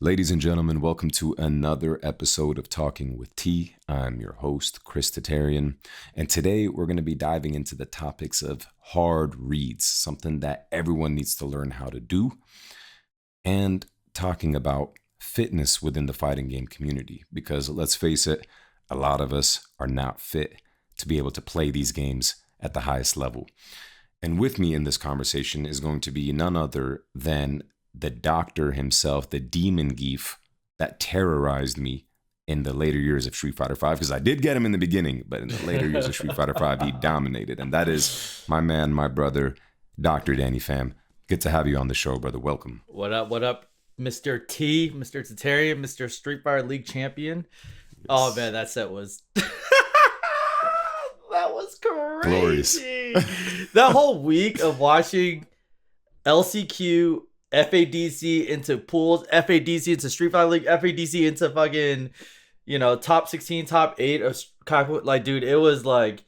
Ladies and gentlemen, welcome to another episode of Talking with T. I'm your host, Chris Tatarian, and today we're going to be diving into the topics of hard reads, something that everyone needs to learn how to do, and talking about fitness within the fighting game community, because let's face it, a lot of us are not fit to be able to play these games at the highest level. And with me in this conversation is going to be none other than the doctor himself, the demon Zangief that terrorized me in the later years of Street Fighter V, because I did get him in the beginning, but in the later years of Street Fighter V, he dominated. And that is my man, my brother, Dr. DRDANNYPHAM. Good to have you on the show, brother. Welcome. What up, Mr. T, Mr. Tatarian, Mr. Street Fighter League champion? Yes. Oh, man, that set was... that was crazy. Glorious. That whole week of watching LCQ... FADC into pools, FADC into Street Fighter League, FADC into fucking, top 16, top 8 of like, dude, it was like,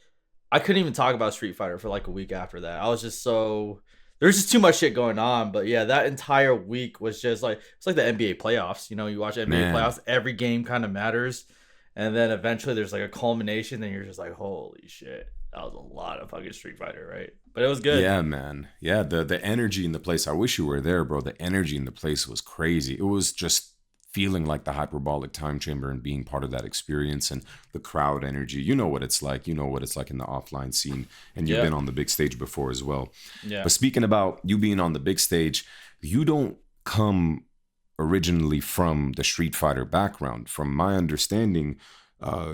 I couldn't even talk about Street Fighter for like a week after that. I was just there's just too much shit going on. But yeah, that entire week was just like, it's like the NBA playoffs. You watch NBA playoffs, every game kind of matters. And then eventually there's like a culmination, and you're just like, holy shit. That was a lot of fucking Street Fighter, right? But it was good. Yeah, man. Yeah, the energy in the place. I wish you were there, bro. The energy in the place was crazy. It was just feeling like the hyperbolic time chamber and being part of that experience, and the crowd energy. You know what it's like. You know what it's like in the offline scene. And you've been on the big stage before as well. Yeah. But speaking about you being on the big stage, you don't come originally from the Street Fighter background. From my understanding,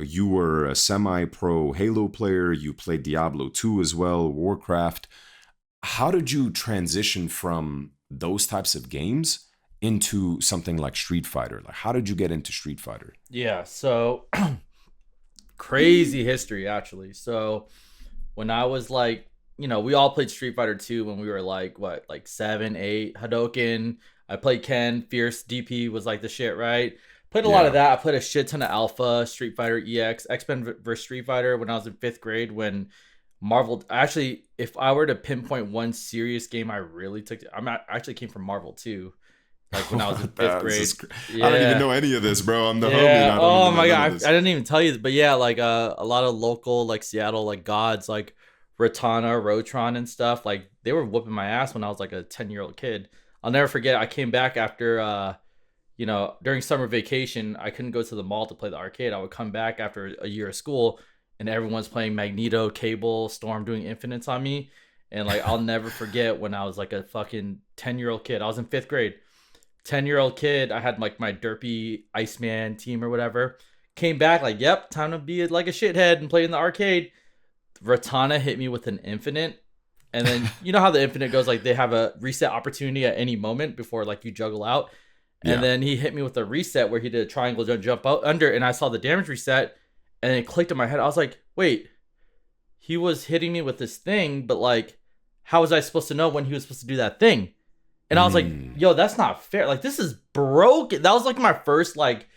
you were a semi-pro Halo player. You played Diablo 2 as well, Warcraft. How did you transition from those types of games into something like Street Fighter? Like, how did you get into Street Fighter? Yeah, so crazy history, actually. So when I was like, we all played Street Fighter 2 when we were like, 7, 8, Hadoken. I played Ken, Fierce, DP was like the shit, right? Played a lot of that. I played a shit ton of Alpha, Street Fighter EX, X-Men vs. Street Fighter when I was in 5th grade, when Marvel... Actually, if I were to pinpoint one serious game I really took... I actually came from Marvel too. Like when I was in 5th grade. I don't even know any of this, bro. I'm the homie. Oh my God. I didn't even tell you. But yeah, like a lot of local, like Seattle, like gods, like Ratana, Rotron and stuff. Like they were whooping my ass when I was like a 10-year-old kid. I'll never forget. I came back after... during summer vacation, I couldn't go to the mall to play the arcade. I would come back after a year of school, and everyone's playing Magneto, Cable, Storm doing infinites on me. And like, I'll never forget when I was like a fucking 10-year-old kid. I was in 5th grade. 10-year-old kid. I had like my derpy Iceman team or whatever. Came back like, yep, time to be like a shithead and play in the arcade. Ratana hit me with an infinite. And then, you know how the infinite goes, like they have a reset opportunity at any moment before like you juggle out. And then he hit me with a reset where he did a triangle jump out under, and I saw the damage reset, and it clicked in my head. I was like, wait, he was hitting me with this thing, but like, how was I supposed to know when he was supposed to do that thing? And I was like, yo, that's not fair. Like, this is broken. That was like my first like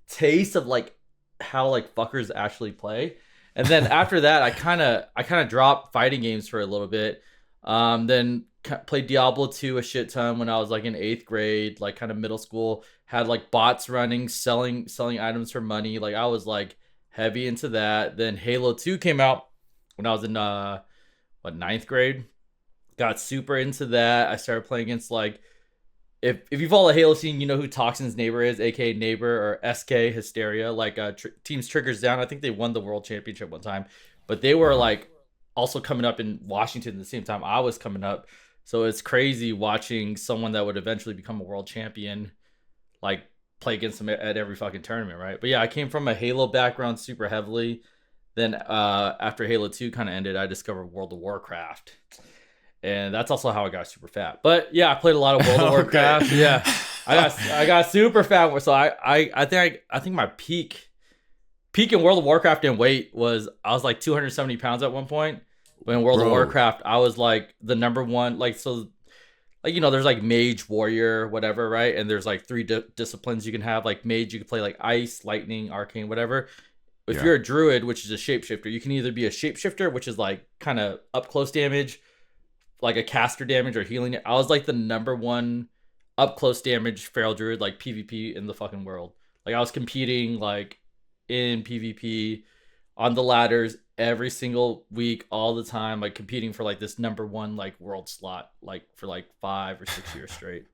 taste of like how like fuckers actually play. And then after that, I kind of dropped fighting games for a little bit. Then played Diablo 2 a shit ton when I was like in 8th grade, like kind of middle school. Had like bots running, selling items for money. Like I was like heavy into that. Then Halo 2 came out when I was in 9th grade. Got super into that. I started playing against like, if you follow the Halo scene, you know who Toxin's neighbor is, aka Neighbor, or SK Hysteria. Like Teams Triggers Down. I think they won the world championship one time, but they were like also coming up in Washington at the same time I was coming up. So it's crazy watching someone that would eventually become a world champion, like play against them at every fucking tournament, right? But yeah, I came from a Halo background super heavily. Then after Halo 2 kind of ended, I discovered World of Warcraft. And that's also how I got super fat. But yeah, I played a lot of World of Warcraft. Yeah, I got super fat. So I think my peak in World of Warcraft in weight was, I was like 270 pounds at one point. But in World of Warcraft, I was like the number one, like, so, like, there's like mage, warrior, whatever, right? And there's like 3 disciplines you can have. Like mage, you can play like ice, lightning, arcane, whatever. If you're a druid, which is a shapeshifter, you can either be a shapeshifter, which is like kind of up close damage, like a caster damage or healing. I was like the number one up close damage feral druid like PvP in the fucking world. Like I was competing like in PvP on the ladders every single week, all the time, like competing for like this number one like world slot, like for like 5 or 6 years straight.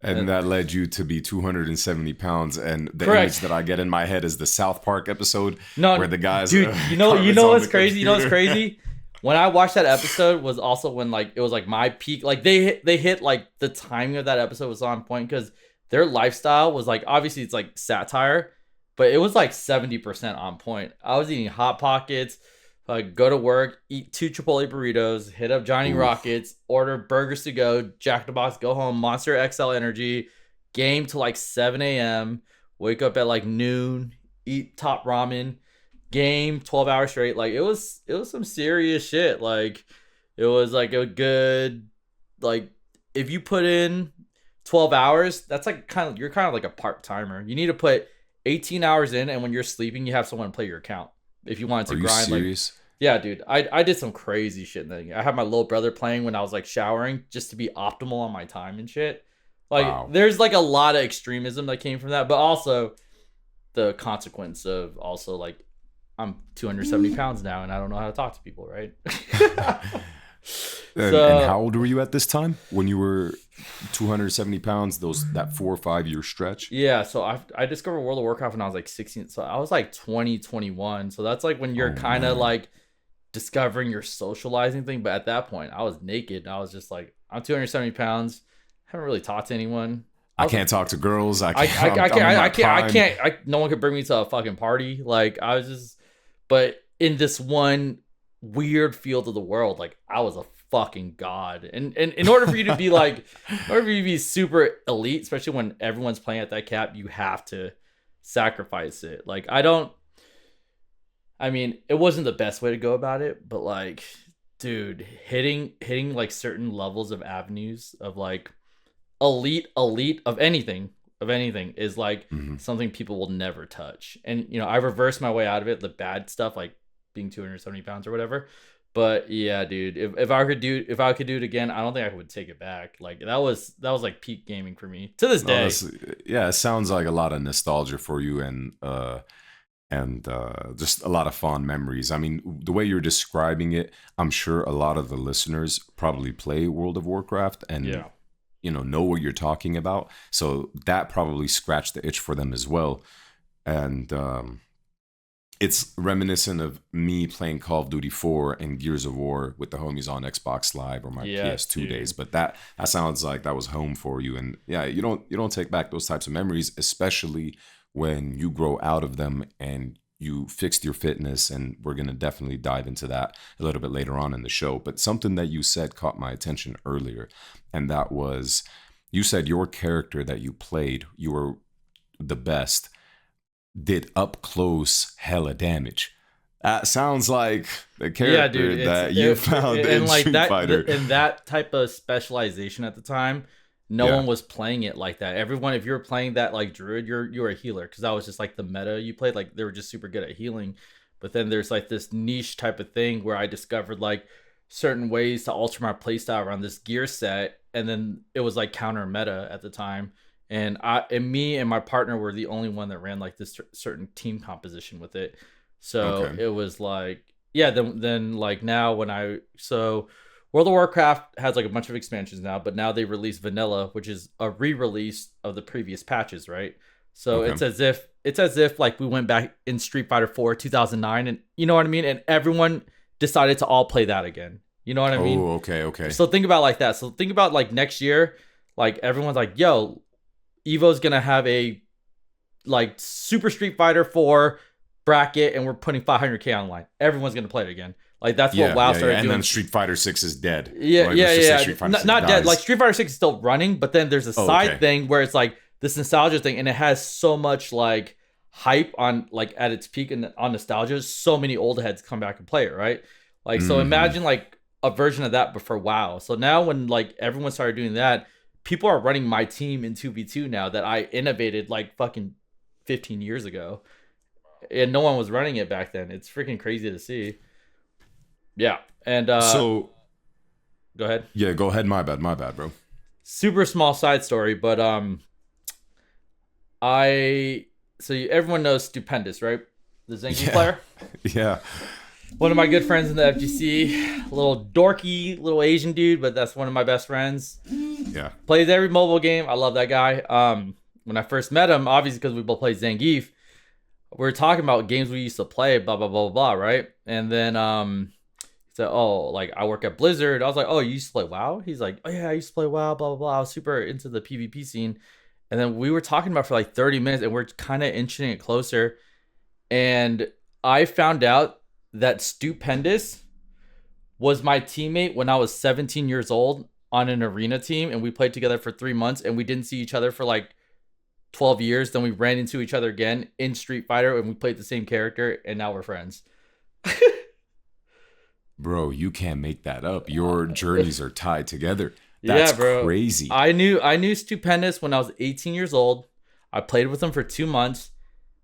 And that led you to be 270 pounds. And the Correct. image that I get in my head is the South Park episode No, where the guys. dude, you know what's crazy? You know what's crazy? When I watched that episode was also when like it was like my peak. Like they hit like the timing of that episode was on point because their lifestyle was like, obviously it's like satire, but it was like 70% on point. I was eating Hot Pockets, go to work, eat 2 Chipotle burritos, hit up Johnny Rockets, order burgers to go, Jack in the Box, go home, Monster XL Energy, game till like 7 a.m., wake up at like noon, eat top ramen, game 12 hours straight. Like it was some serious shit. Like it was like a good, like if you put in 12 hours, that's like you're kind of like a part-timer. You need to put 18 hours in, and when you're sleeping, you have someone play your account. If you wanted to grind, serious? Like, yeah, dude, I did some crazy shit. I had my little brother playing when I was like showering just to be optimal on my time and shit. Like, There's like a lot of extremism that came from that, but also the consequence of also like I'm 270 pounds now and I don't know how to talk to people, right? And how old were you at this time when you were 270 pounds? That 4 or 5 year stretch. Yeah, so I discovered World of Warcraft when I was like 16. So I was like 20, 21. So that's like when you're kind of like discovering your socializing thing. But at that point, I was naked. I was just like, I'm 270 pounds. Haven't really talked to anyone. I can't talk to girls. I can't. No one could bring me to a fucking party. Like I was just, but in this one weird field of the world, like I was a fucking god. And in order for you to be like, in order for you to be super elite, especially when everyone's playing at that cap, you have to sacrifice it. Like I mean, it wasn't the best way to go about it, but like, dude, hitting like certain levels of avenues of like elite of anything is like something people will never touch. And you know, I reversed my way out of it, the bad stuff like being 270 pounds or whatever. But yeah, dude, if I could do it again, I don't think I would take it back. Like that was like peak gaming for me to this day. Yeah, it sounds like a lot of nostalgia for you and just a lot of fond memories. I mean, the way you're describing it, I'm sure a lot of the listeners probably play World of Warcraft and know what you're talking about. So that probably scratched the itch for them as well. And it's reminiscent of me playing Call of Duty 4 and Gears of War with the homies on Xbox Live or my PS2 days. But that sounds like that was home for you. And yeah, you don't take back those types of memories, especially when you grow out of them and you fixed your fitness. And we're going to definitely dive into that a little bit later on in the show. But something that you said caught my attention earlier. And that was, you said your character that you played, you were the best, did up close hella damage. That sounds like the character that you found in like Street Fighter. And that type of specialization at the time, no one was playing it like that. Everyone, if you were playing that like druid, you were a healer because that was just like the meta you played. Like they were just super good at healing. But then there's like this niche type of thing where I discovered like certain ways to alter my playstyle around this gear set, and then it was like counter meta at the time. And me and my partner were the only one that ran like this certain team composition with it. So it was like, yeah, then like now so World of Warcraft has like a bunch of expansions now, but now they release vanilla, which is a re-release of the previous patches, right? So it's as if like we went back in Street Fighter 4 2009, and you know what I mean? And everyone decided to all play that again. You know what I mean? Oh, okay. So think about like that. So think about like next year, like everyone's like, yo, Evo's gonna have a like Super Street Fighter 4 bracket, and we're putting 500k online. Everyone's gonna play it again. Like that's what WoW started doing. And then Street Fighter 6 is dead. Yeah. Not dead. Like Street Fighter 6 is still running, but then there's a side thing where it's like this nostalgia thing, and it has so much like hype on like at its peak and on nostalgia. So many old heads come back and play it, right? Like so imagine like a version of that but for WoW. So now when like everyone started doing that, people are running my team in 2v2 now that I innovated like fucking 15 years ago. And no one was running it back then. It's freaking crazy to see. Yeah. And so go ahead. Yeah, go ahead. My bad, bro. super small side story, but everyone knows Stupendous, right? The Zangief player. Yeah. One of my good friends in the FGC, a little dorky, little Asian dude, but that's one of my best friends. Yeah. Plays every mobile game. I love that guy. When I first met him, obviously because we both played Zangief, we were talking about games we used to play, blah blah blah blah, right? And then he said, "Oh, like I work at Blizzard." I was like, "Oh, you used to play WoW?" He's like, "Oh yeah, I used to play WoW, blah blah blah." I was super into the PvP scene, and then we were talking about it for like 30 minutes, and we're kind of inching it closer, and I found out that Stupendous was my teammate when I was 17 years old on an arena team, and we played together for 3 months, and we didn't see each other for like 12 years. Then we ran into each other again in Street Fighter, and we played the same character, and now we're friends. Bro, you can't make that up. Your journeys are tied together. That's Yeah, bro. crazy. I knew Stupendous when I was 18 years old. I played with him for 2 months.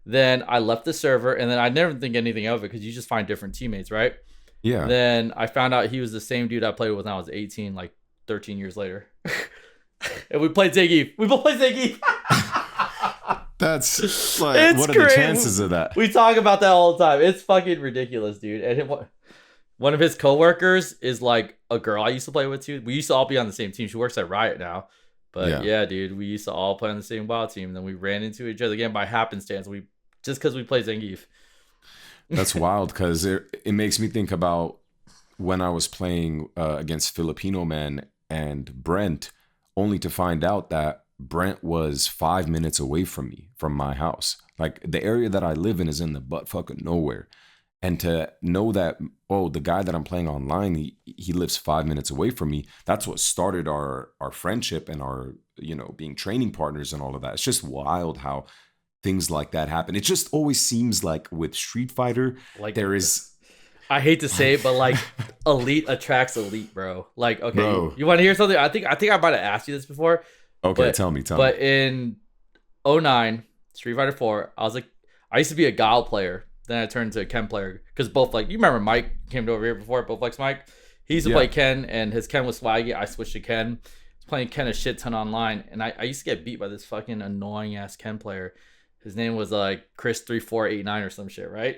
Then I left the server, and then I never think anything of it because you just find different teammates, right? Yeah. Then I found out he was the same dude I played with when I was 18, like 13 years later. And we played Zangief. We both played Zangief. That's like, It's what are crazy. the chances of that? We talk about that all the time. It's fucking ridiculous, dude. And one of his coworkers is like a girl I used to play with too. We used to all be on the same team. She works at Riot now. But yeah, dude, we used to all play on the same WoW team. And then we ran into each other again by happenstance. Just because we play Zangief. That's wild because it makes me think about when I was playing against Filipino Man and Brent, only to find out that Brent was 5 minutes away from me, from my house. Like the area that I live in is in the butt fucking nowhere. And to know that, oh, the guy that I'm playing online, he lives 5 minutes away from me. That's what started our friendship and our, being training partners and all of that. It's just wild how things like that happen. It just always seems like with Street Fighter, like there is. I hate to say it, but like elite attracts elite, bro. Like, okay, bro. You want to hear something? I think I might have asked you this before. Okay, tell me. But in 09, Street Fighter 4, I used to be a Guile player. Then I turned into a Ken player because both like you remember Mike came over here before, both likes Mike. He used to play Ken, and his Ken was swaggy. I switched to Ken. I was playing Ken a shit ton online, and I used to get beat by this fucking annoying ass Ken player. His name was like Chris3489 or some shit, right?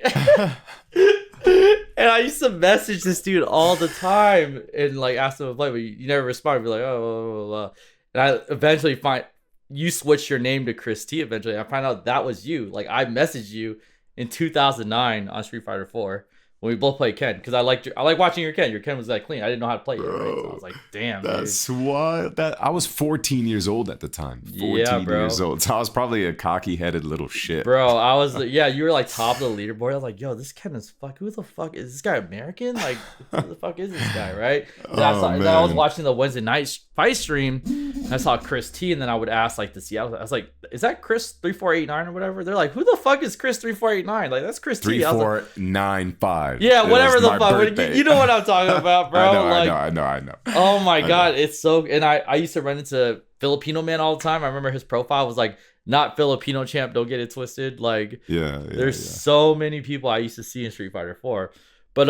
And I used to message this dude all the time and like ask him to play, but you never respond. Be like, oh, blah, blah. And I eventually find you switched your name to Chris T. Eventually, I find out that was you. Like I messaged you in 2009 on Street Fighter 4 when we both played Ken because I like watching your Ken. Your Ken was that clean. I didn't know how to play it. Right? So I was like, damn, that's wild. That I was 14 years old at the time. 14 years old. So I was probably a cocky-headed little shit. Bro, I was you were like top of the leaderboard. I was like, yo, this Ken is who the fuck is this guy American? Like, who the fuck is this guy, right? And I was watching the Wednesday night fight stream, and I saw Chris T, and then I would ask like the Seattle. I was like, is that Chris 3489 or whatever? They're like, who the fuck is Chris 3489? Like, that's Chris T. 3495. Yeah, whatever the fuck. You know what I'm talking about, bro. I know. Oh my god, it's so. And I used to run into Filipino Man all the time. I remember his profile was like, not Filipino champ, don't get it twisted. Like, there's so many people I used to see in Street Fighter 4. But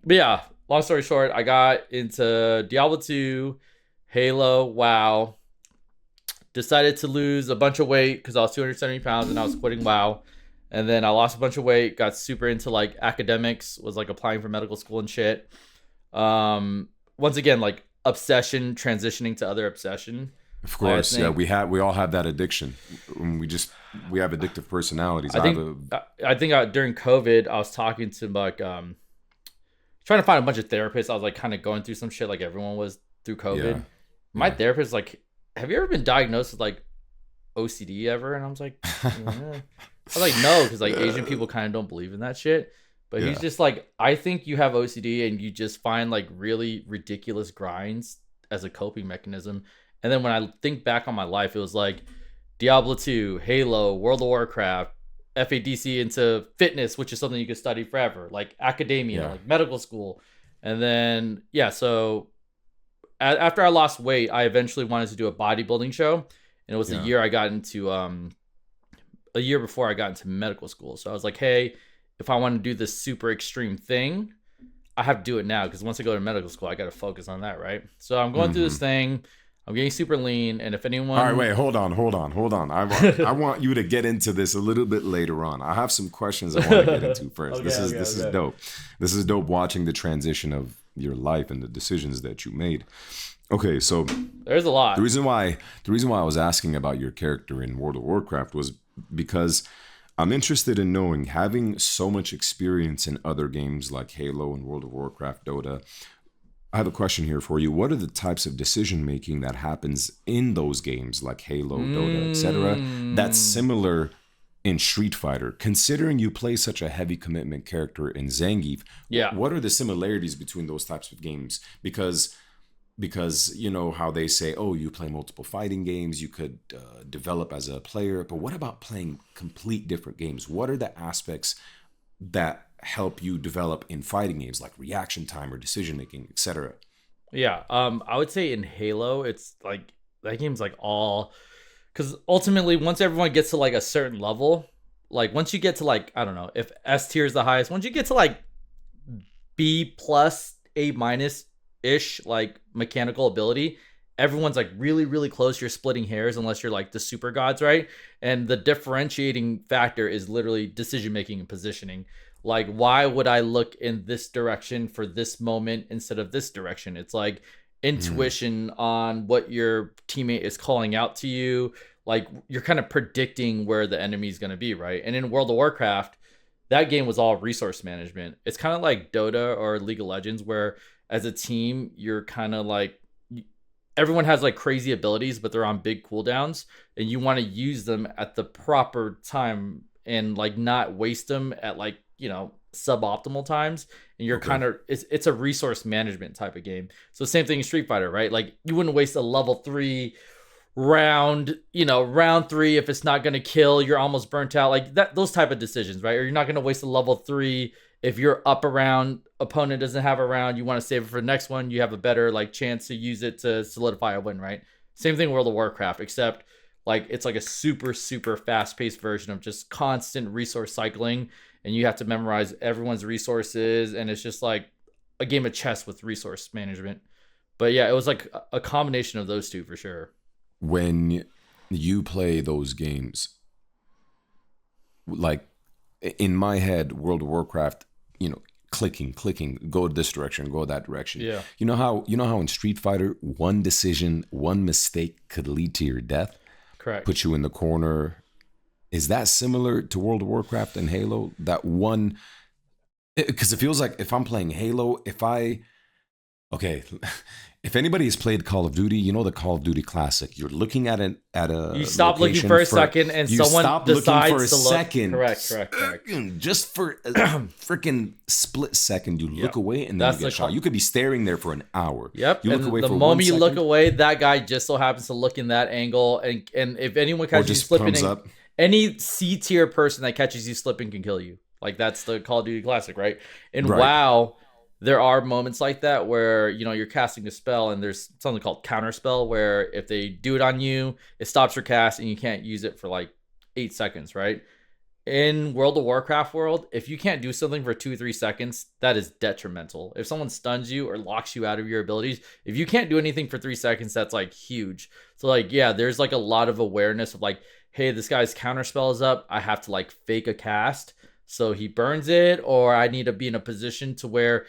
yeah, long story short, I got into Diablo 2, Halo, WoW. Decided to lose a bunch of weight because I was 270 pounds and I was quitting WoW. And then I lost a bunch of weight, got super into like academics, was like applying for medical school and shit. Once again, like obsession transitioning to other obsession. Of course, yeah, we all have that addiction. We have addictive personalities. I think during COVID, I was talking to like trying to find a bunch of therapists. I was like kind of going through some shit like everyone was through COVID. Yeah. My therapist like, have you ever been diagnosed with like OCD ever? And I was like, yeah. I was like, no, because like Asian people kind of don't believe in that shit. But he's just like, I think you have OCD and you just find like really ridiculous grinds as a coping mechanism. And then when I think back on my life, it was like Diablo 2, Halo, World of Warcraft, FADC into fitness, which is something you could study forever, like academia, like medical school. And then, so after I lost weight, I eventually wanted to do a bodybuilding show. And it was a year I got into, a year before I got into medical school. So I was like, hey, if I want to do this super extreme thing, I have to do it now. Because once I go to medical school, I got to focus on that, right? So I'm going through this thing. I'm getting super lean, and if anyone, All right, wait, hold on. I want you to get into this a little bit later on. I have some questions I want to get into first. Okay, This is dope. This is dope watching the transition of your life and the decisions that you made. Okay, so there's a lot. The reason why I was asking about your character in World of Warcraft was because I'm interested in knowing, having so much experience in other games like Halo and World of Warcraft, Dota. I have a question here for you. What are the types of decision making that happens in those games like Halo, Dota, etc., that's similar in Street Fighter? Considering you play such a heavy commitment character in Zangief, Yeah. what are the similarities between those types of games? Because you know how they say, oh, you play multiple fighting games, you could develop as a player, but what about playing complete different games? What are the aspects that help you develop in fighting games, like reaction time or decision making, etc.? Yeah. I would say in Halo, it's like that game's like all, because ultimately, once everyone gets to like a certain level, like once you get to like, I don't know if S tier is the highest, once you get to like B plus, A minus ish, like mechanical ability, everyone's like really, really close. You're splitting hairs unless you're like the super gods, right? And the differentiating factor is literally decision making and positioning. Like, why would I look in this direction for this moment instead of this direction? It's like intuition on what your teammate is calling out to you. Like, you're kind of predicting where the enemy is going to be, right? And in World of Warcraft, that game was all resource management. It's kind of like Dota or League of Legends, where as a team, you're kind of like, everyone has like crazy abilities, but they're on big cooldowns, and you want to use them at the proper time and like not waste them at like, you know, suboptimal times. And you're kind of, it's a resource management type of game. So same thing in Street Fighter, right? Like, you wouldn't waste a level 3 round, you know, round 3 if it's not going to kill, you're almost burnt out, like that, those type of decisions, right? Or you're not going to waste a level 3 if you're up around, opponent doesn't have a round, you want to save it for the next one, you have a better like chance to use it to solidify a win, right? Same thing World of Warcraft, except like it's like a super, super fast-paced version of just constant resource cycling, and you have to memorize everyone's resources, and it's just like a game of chess with resource management. But yeah, it was like a combination of those two for sure. When you play those games, like in my head, World of Warcraft, you know, clicking, go this direction, go that direction. Yeah. You know how in Street Fighter, one decision, one mistake could lead to your death, Correct. put you in the corner. Is that similar to World of Warcraft and Halo? That one, because it feels like if I'm playing Halo, okay, if anybody has played Call of Duty, you know the Call of Duty classic. You're looking at a you stop looking for a second, and someone decides to look. Second, Correct. Just for a freaking split second, you look away and then you get shot. You could be staring there for an hour. Yep. You look and away the for moment 1 you second, look away, that guy just so happens to look in that angle, and if anyone catches you slipping, any C tier person that catches you slipping can kill you. Like, that's the Call of Duty classic, right? And WoW, there are moments like that where, you know, you're casting a spell and there's something called counter spell, where if they do it on you, it stops your cast and you can't use it for like 8 seconds, right? In World of Warcraft world, if you can't do something for 2-3 seconds, that is detrimental. If someone stuns you or locks you out of your abilities, if you can't do anything for 3 seconds, that's like huge. So like, yeah, there's like a lot of awareness of like, hey, this guy's counter spell is up, I have to like fake a cast so he burns it, or I need to be in a position to where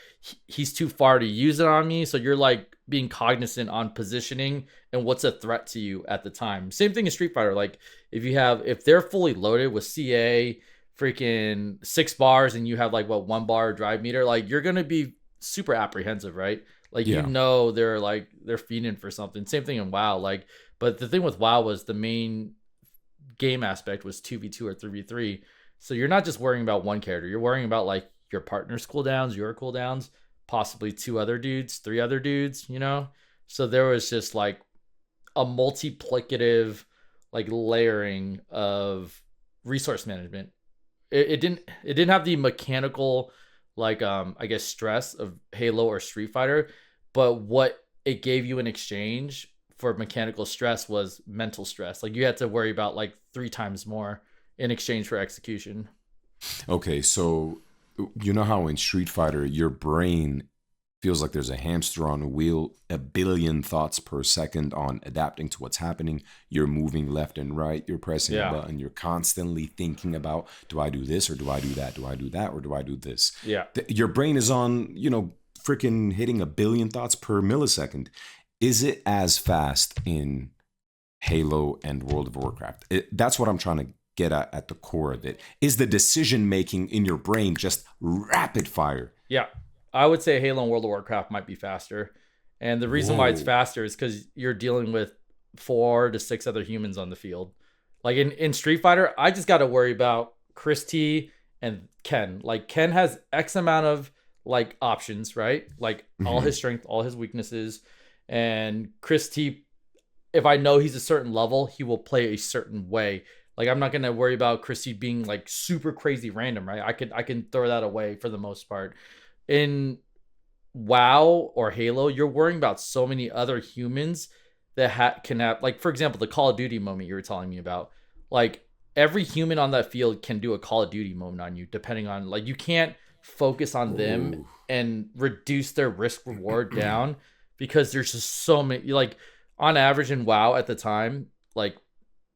he's too far to use it on me. So you're like being cognizant on positioning and what's a threat to you at the time. Same thing in Street Fighter. Like, if they're fully loaded with CA, freaking 6 bars, and you have like 1 bar drive meter, like you're gonna be super apprehensive, right? Like, you know, they're fiending for something. Same thing in WoW. Like, but the thing with WoW was the main game aspect was 2v2 or 3v3. So you're not just worrying about one character, you're worrying about like your partner's cooldowns, your cooldowns, possibly 2 other dudes, 3 other dudes, you know? So there was just like a multiplicative like layering of resource management. It didn't have the mechanical like I guess stress of Halo or Street Fighter, but what it gave you in exchange for mechanical stress was mental stress. Like, you had to worry about like 3 times more in exchange for execution. Okay, so you know how in Street Fighter your brain Feels like there's a hamster on a wheel, a billion thoughts per second on adapting to what's happening. You're moving left and right. You're pressing a Yeah. button. You're constantly thinking about, do I do this or do I do that? Do I do that or do I do this? Yeah. Your brain is on, freaking hitting a billion thoughts per millisecond. Is it as fast in Halo and World of Warcraft? That's what I'm trying to get at the core of it. Is the decision making in your brain just rapid fire? Yeah. I would say Halo and World of Warcraft might be faster. And the reason why it's Whoa. faster is because you're dealing with 4 to 6 other humans on the field. Like in Street Fighter, I just got to worry about Chris T and Ken. Like Ken has X amount of like options, right? Like all his strength, all his weaknesses. And Chris T, if I know he's a certain level, he will play a certain way. Like I'm not gonna worry about Chris T being like super crazy random, right? I can throw that away for the most part. In WoW or Halo, you're worrying about so many other humans that can have, like, for example, the Call of Duty moment you were telling me about. Like, every human on that field can do a Call of Duty moment on you, depending on, like, you can't focus on them Ooh. and reduce their risk reward down because there's just so many, like, on average in WoW at the time, like,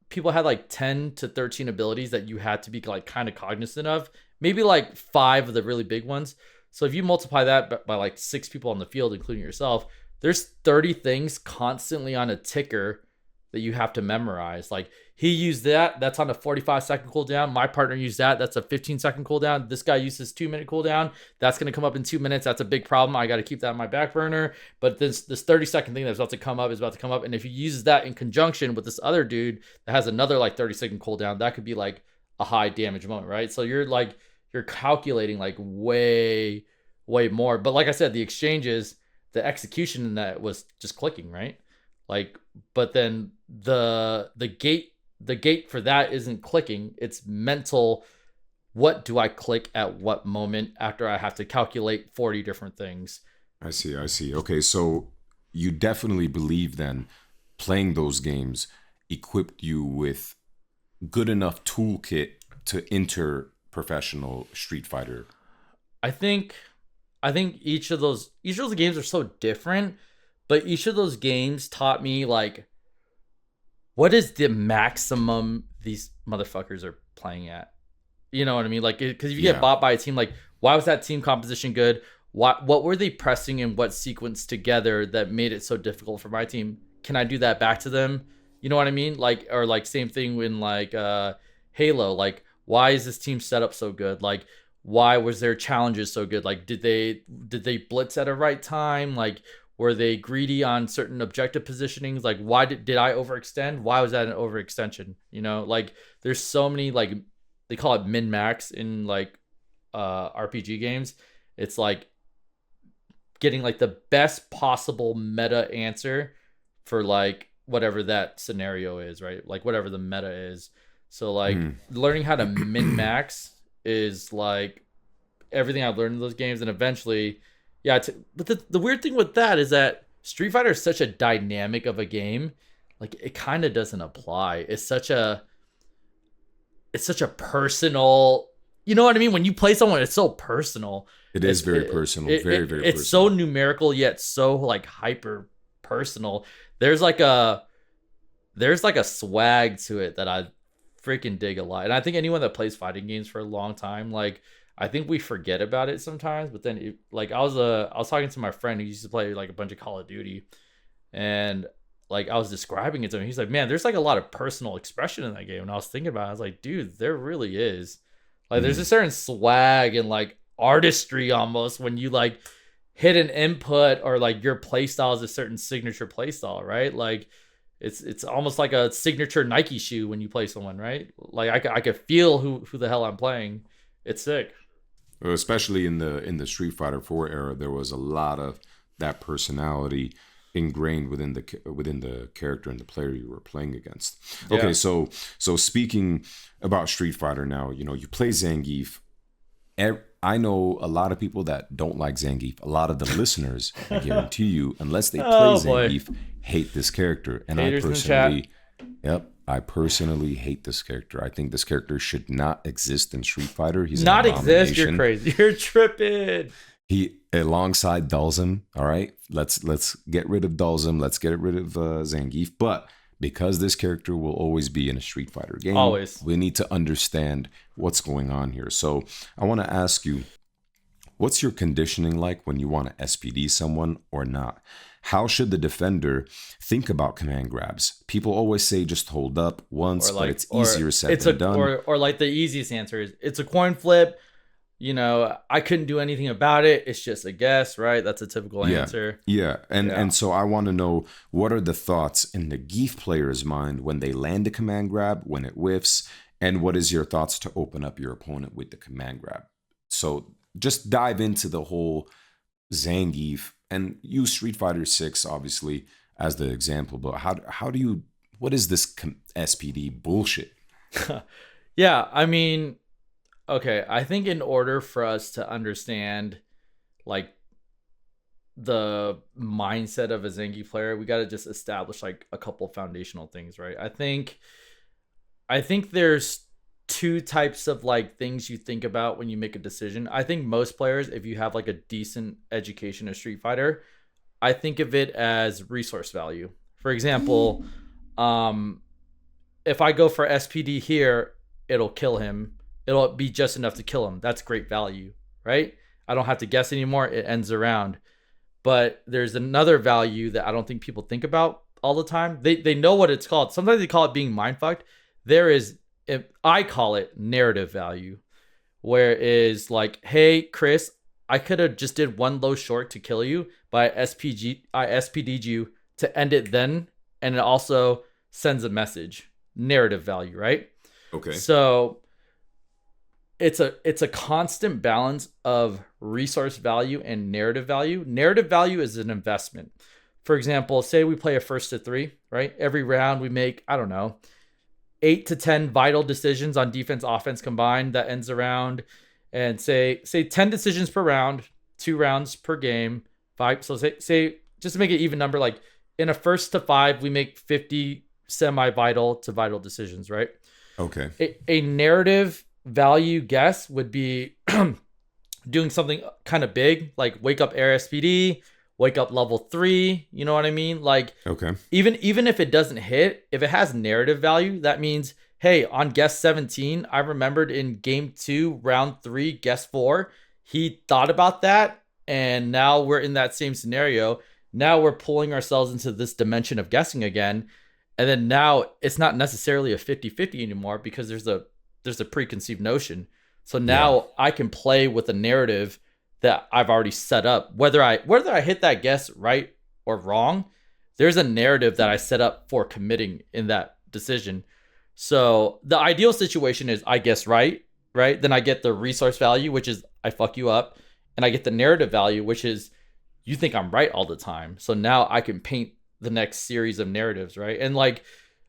people had like 10 to 13 abilities that you had to be like kind of cognizant of, maybe like 5 of the really big ones. So if you multiply that by like 6 people on the field, including yourself, there's 30 things constantly on a ticker that you have to memorize. Like he used that, that's on a 45-second cooldown. My partner used that, that's a 15-second cooldown. This guy uses 2-minute cooldown. That's going to come up in 2 minutes. That's a big problem. I got to keep that on my back burner. But this 30-second thing that's about to come up is about to come up. And if you use that in conjunction with this other dude that has another like 30-second cooldown, that could be like a high damage moment, right? So you're calculating like way more. But like I said, the exchanges, the execution in that was just clicking, right? Like, but then the gate for that isn't clicking. It's mental. What do I click at what moment after I have to calculate 40 different things? I see. Okay, so you definitely believe then playing those games equipped you with good enough toolkit to enter professional Street Fighter. I think each of those games are so different, but each of those games taught me like what is the maximum these motherfuckers are playing at. You know what I mean? Like, because if you get bought by a team, like, why was that team composition good? What were they pressing in what sequence together that made it so difficult for my team? Can I do that back to them? You know what I mean? Like, or like same thing in like Halo. Like, why is this team set up so good? Like, why was their challenges so good? Like, did they blitz at a right time? Like, were they greedy on certain objective positionings? Like, why did I overextend? Why was that an overextension? You know, like there's so many, like they call it min max in like RPG games. It's like getting like the best possible meta answer for like whatever that scenario is, right? Like whatever the meta is. So like learning how to min max is like everything I've learned in those games, and eventually, yeah. But the weird thing with that is that Street Fighter is such a dynamic of a game. Like it kind of doesn't apply. It's such a personal. You know what I mean? When you play someone, it's so personal. It is very personal. Very personal. It's so numerical yet so like hyper personal. There's like a swag to it that I freaking dig a lot. And I think anyone that plays fighting games for a long time, like I think we forget about it sometimes. But then like I was talking to my friend who used to play like a bunch of Call of Duty, and like I was describing it to him. He's like, man, there's like a lot of personal expression in that game. And I was thinking about it, I was like, dude, there really is. Like there's a certain swag and like artistry almost when you like hit an input, or like your play style is a certain signature play style, right? Like it's almost like a signature Nike shoe when you play someone, right? Like I could feel who the hell I'm playing. It's sick. Especially in the Street Fighter 4 era, there was a lot of that personality ingrained within the character and the player you were playing against. Okay, Yeah. so speaking about Street Fighter now, you play Zangief. I know a lot of people that don't like Zangief. A lot of the listeners, I guarantee you, unless they play Zangief, hate this character. And Haters in the chat. I personally hate this character. I think this character should not exist in Street Fighter. He's Not an exist. You're abomination. crazy. You're tripping. He alongside Dulzim. All right, let's get rid of Dulzim. Let's get rid of Zangief. But because this character will always be in a Street Fighter game, Always. we need to understand what's going on here. So I want to ask you, what's your conditioning like when you want to SPD someone or not? How should the defender think about command grabs? People always say just hold up once, but it's easier said than done. Or like the easiest answer is it's a coin flip. You know, I couldn't do anything about it. It's just a guess, right? That's a typical answer. Yeah. And so I want to know, what are the thoughts in the Geef player's mind when they land a command grab, when it whiffs, and what is your thoughts to open up your opponent with the command grab? So just dive into the whole Zangief and use Street Fighter 6 obviously as the example, but how do you, what is this SPD bullshit? Yeah, I mean, okay, I think in order for us to understand like the mindset of a Zangief player, we got to just establish like a couple foundational things, right? I think there's two types of like things you think about when you make a decision. I think most players, if you have like a decent education of Street Fighter, I think of it as resource value. For example, if I go for SPD here, it'll kill him. It'll be just enough to kill him. That's great value, right? I don't have to guess anymore. It ends the round. But there's another value that I don't think people think about all the time. They know what it's called. Sometimes they call it being mindfucked. There is, I call it narrative value, where it is like, hey, Chris, I could have just did one low short to kill you, but I SPD'd you to end it then. And it also sends a message. Narrative value, right? Okay. So it's a constant balance of resource value and narrative value. Narrative value is an investment. For example, say we play a 1st to 3, right? Every round we make, I don't know, 8 to 10 vital decisions on defense, offense combined that ends the round. And say 10 decisions per round, 2 rounds per game, 5. So say just to make it even number, like in a 1st to 5, we make 50 semi-vital to vital decisions, right? Okay. A narrative value guess would be doing something kind of big, like wake up air SPD, wake up level 3, you know what I mean? Like, okay, even if it doesn't hit, if it has narrative value, that means, hey, on guess 17, I remembered in game 2, round 3, guess 4, he thought about that, and now we're in that same scenario. Now we're pulling ourselves into this dimension of guessing again. And then now it's not necessarily a 50-50 anymore because there's a preconceived notion. So now I can play with a narrative that I've already set up. Whether I hit that guess right or wrong, there's a narrative that I set up for committing in that decision. So the ideal situation is I guess right? Then I get the resource value, which is I fuck you up. And I get the narrative value, which is you think I'm right all the time. So now I can paint the next series of narratives, right? And like,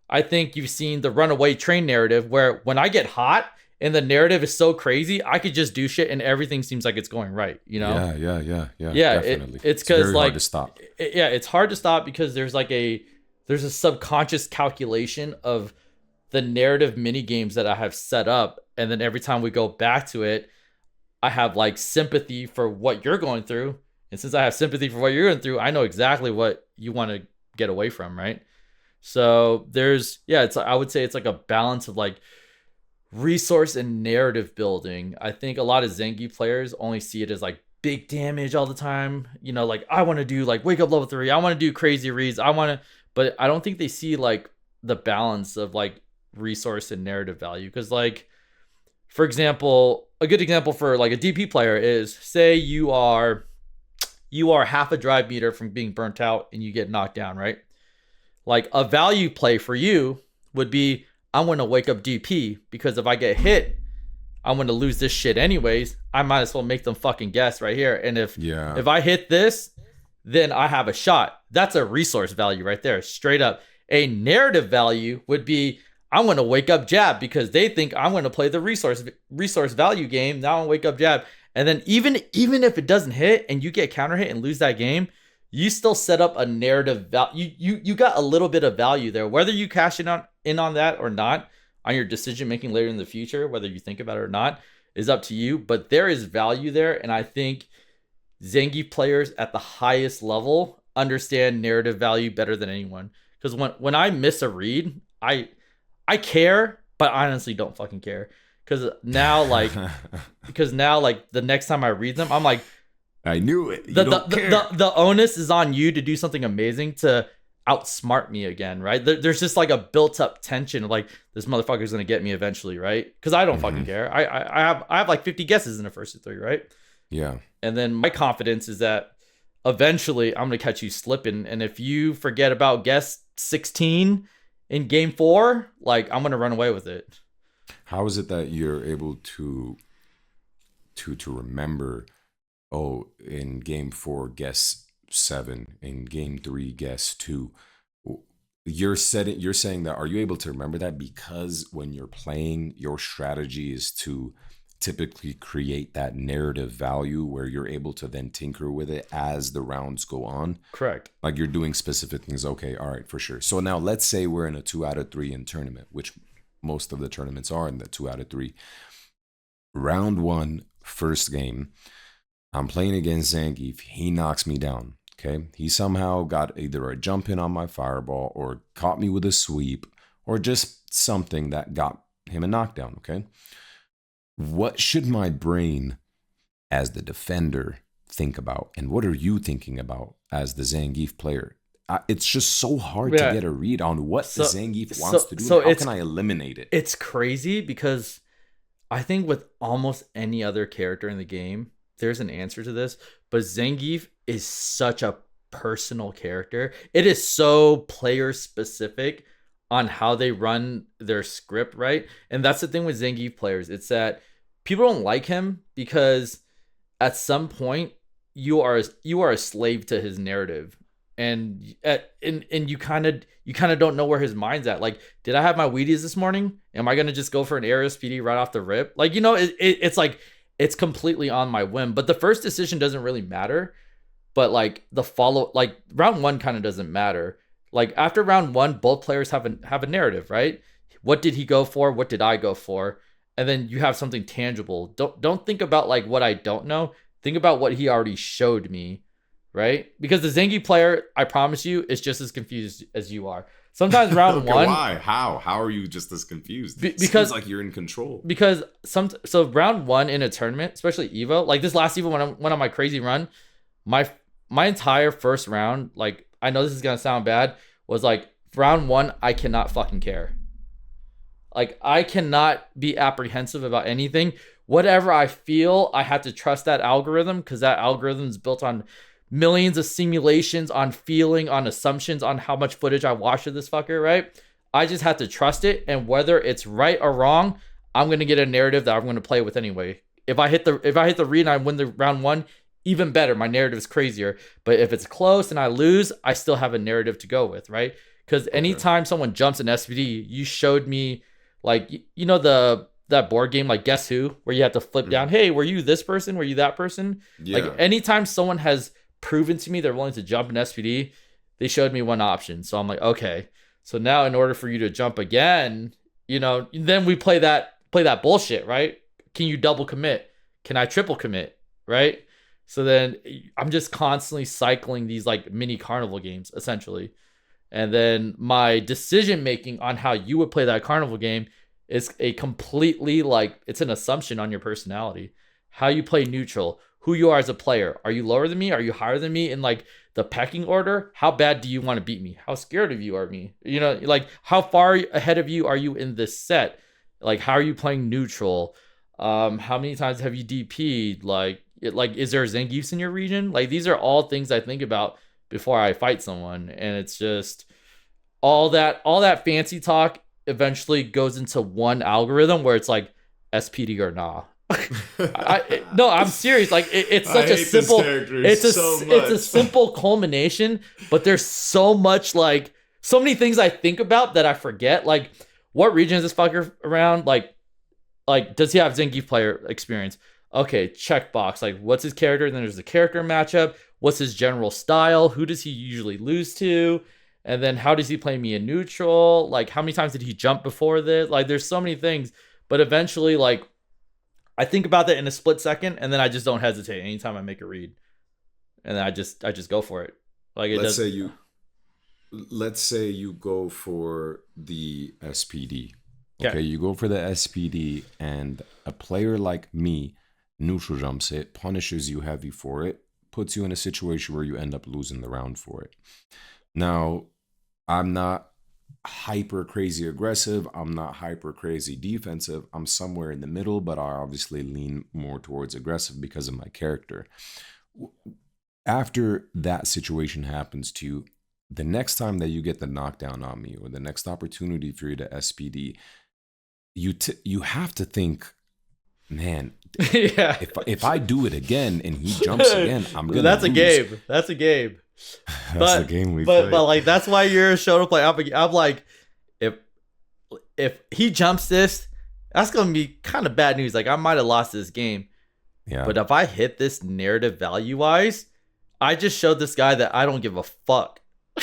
I think you've seen the runaway train narrative where when I get hot and the narrative is so crazy, I could just do shit and everything seems like it's going right, you know? Yeah. Definitely. It's because like, hard to stop. It's hard to stop because there's a subconscious calculation of the narrative mini games that I have set up. And then every time we go back to it, I have like sympathy for what you're going through. And since I have sympathy for what you're going through, I know exactly what you want to get away from, right? So I would say it's like a balance of like resource and narrative building. I think a lot of Zangief players only see it as like big damage all the time. You know, like I want to do like wake up level 3. I want to do crazy reads. But I don't think they see like the balance of like resource and narrative value. Because like, for example, a good example for like a DP player is say you are half a drive meter from being burnt out and you get knocked down, right? Like a value play for you would be, I'm going to wake up DP because if I get hit, I'm going to lose this shit anyways. I might as well make them fucking guess right here. And if I hit this, then I have a shot. That's a resource value right there, straight up. A narrative value would be, I'm going to wake up jab because they think I'm going to play the resource value game. Now I'm going to wake up jab. And then even if it doesn't hit and you get counter hit and lose that game, you still set up a narrative value. You got a little bit of value there, whether you cash in on that or not on your decision making later in the future, whether you think about it or not is up to you. But there is value there, and I think Zangief players at the highest level understand narrative value better than anyone. Because when I miss a read, I care, but I honestly don't fucking care. Because now like the next time I read them, I'm like, I knew it. You don't care. The onus is on you to do something amazing to outsmart me again, right? There's just like a built up tension of like, this motherfucker's gonna get me eventually, right? Because I don't fucking care. I have like 50 guesses in the first 3, right? Yeah. And then my confidence is that eventually I'm gonna catch you slipping, and if you forget about guess 16 in game 4, like I'm gonna run away with it. How is it that you're able to remember? Oh, in game 4, guess 7. In game 3, guess 2. You're saying that, are you able to remember that because when you're playing, your strategy is to typically create that narrative value where you're able to then tinker with it as the rounds go on? Correct. Like you're doing specific things. Okay, all right, for sure. So now let's say we're in a 2 out of 3 in tournament, which most of the tournaments are in the 2 out of 3. Round 1, first game, I'm playing against Zangief. He knocks me down. Okay. He somehow got either a jump in on my fireball or caught me with a sweep or just something that got him a knockdown. Okay. What should my brain as the defender think about? And what are you thinking about as the Zangief player? It's just so hard to get a read on what the Zangief wants to do. So how can I eliminate it? It's crazy because I think with almost any other character in the game, there's an answer to this, but Zangief is such a personal character. It is so player specific on how they run their script, right? And that's the thing with Zangief players. It's that people don't like him because at some point you are a slave to his narrative. And you kind of don't know where his mind's at. Like, did I have my Wheaties this morning? Am I gonna just go for an air SPD right off the rip? Like, it's like it's completely on my whim. But the first decision doesn't really matter. But like the follow, like round 1 kind of doesn't matter. Like after round 1, both players have a narrative, right? What did he go for? What did I go for? And then you have something tangible. Don't think about like what I don't know. Think about what he already showed me, right? Because the Zangief player, I promise you, is just as confused as you are. Sometimes round 1. Why? How are you just as confused? Because seems like you're in control. Because so round 1 in a tournament, especially Evo, like this last Evo when I went on my crazy run, my entire first round, like I know this is gonna sound bad, was like round 1, I cannot fucking care. Like I cannot be apprehensive about anything. Whatever I feel, I have to trust that algorithm because that algorithm is built on millions of simulations, on feeling, on assumptions, on how much footage I watched of this fucker, right? I just have to trust it, and whether it's right or wrong, I'm gonna get a narrative that I'm gonna play with anyway. If I hit the read and I win the round 1, even better. My narrative is crazier. But if it's close and I lose, I still have a narrative to go with, right? Because anytime someone jumps in SPD, you showed me, like, that board game, like Guess Who, where you have to flip down, hey, were you this person? Were you that person? Yeah. Like anytime someone has proven to me they're willing to jump in SPD, they showed me one option. So I'm like, okay. So now in order for you to jump again, then we play that bullshit, right? Can you double commit? Can I triple commit? Right? So then I'm just constantly cycling these like mini carnival games essentially. And then my decision making on how you would play that carnival game is a completely like, it's an assumption on your personality. How you play neutral, who you are as a player. Are you lower than me? Are you higher than me in like the pecking order? How bad do you want to beat me? How scared of you are me? Like how far ahead of you are you in this set? Like how are you playing neutral? How many times have you DP'd? Like is there Zangiefs in your region? Like these are all things I think about before I fight someone, and it's just all that fancy talk eventually goes into one algorithm where it's like SPD or nah. No, I'm serious. Like it's such a simple. It's a simple culmination, but there's so much like so many things I think about that I forget. Like what region is this fucker around? Like does he have Zangief player experience? Okay, checkbox. Like, what's his character? Then there's the character matchup. What's his general style? Who does he usually lose to? And then how does he play me in neutral? Like, how many times did he jump before this? Like, there's so many things. But eventually, like, I think about that in a split second, and then I just don't hesitate anytime I make a read. and then I just go for it. Like it let's does. say you let's say you go for the SPD. Okay. Okay, you go for the SPD, and a player like me, neutral jumps it, punishes you heavy for it, puts you in a situation where you end up losing the round for it. Now, I'm not hyper crazy aggressive. I'm not hyper crazy defensive. I'm somewhere in the middle, but I obviously lean more towards aggressive because of my character. After that situation happens to you, the next time that you get the knockdown on me or the next opportunity for you to SPD, you have to think, man, Yeah. if I do it again and he jumps again, I'm gonna That's a lose. game. That's a game. That's the But game we but play. but like that's why you're a show to play. I'm like, if if he jumps this, that's gonna be kind of bad news. Like I might have lost this game. Yeah, But if I hit this narrative value wise, I just showed this guy that I don't give a fuck.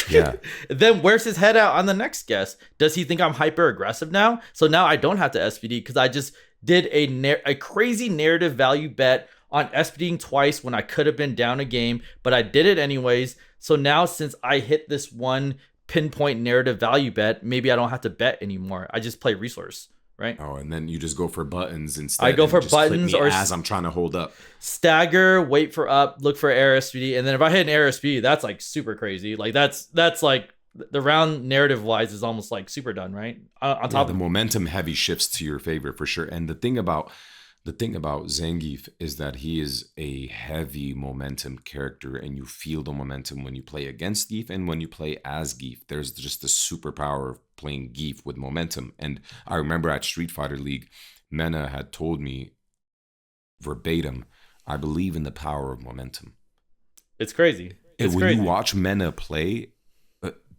yeah. Then where's his head out on the next guess? Does he think I'm hyper aggressive now? So now I don't have to SPD because I just did a crazy narrative value bet on SPDing twice when I could have been down a game, but I did it anyways. So now since I hit this one pinpoint narrative value bet, maybe I don't have to bet anymore. I just play resource, right? Oh, and then you just go for buttons instead. I go and for just click buttons me or as I'm trying to hold up. stagger, wait for up, look for air SPD, and then if I hit an air SPD, that's like super crazy. Like that's like the round narrative wise is almost like super done, right? On Yeah, top the of momentum heavy shifts to your favor for sure. And the thing about Zangief is that he is a heavy momentum character, and you feel the momentum when you play against Geef and when you play as Geef. There's just the superpower of playing Geef with momentum. And I remember at Street Fighter League, Mena had told me verbatim, I believe in the power of momentum. it's crazy. And It's when you crazy. watch Mena play,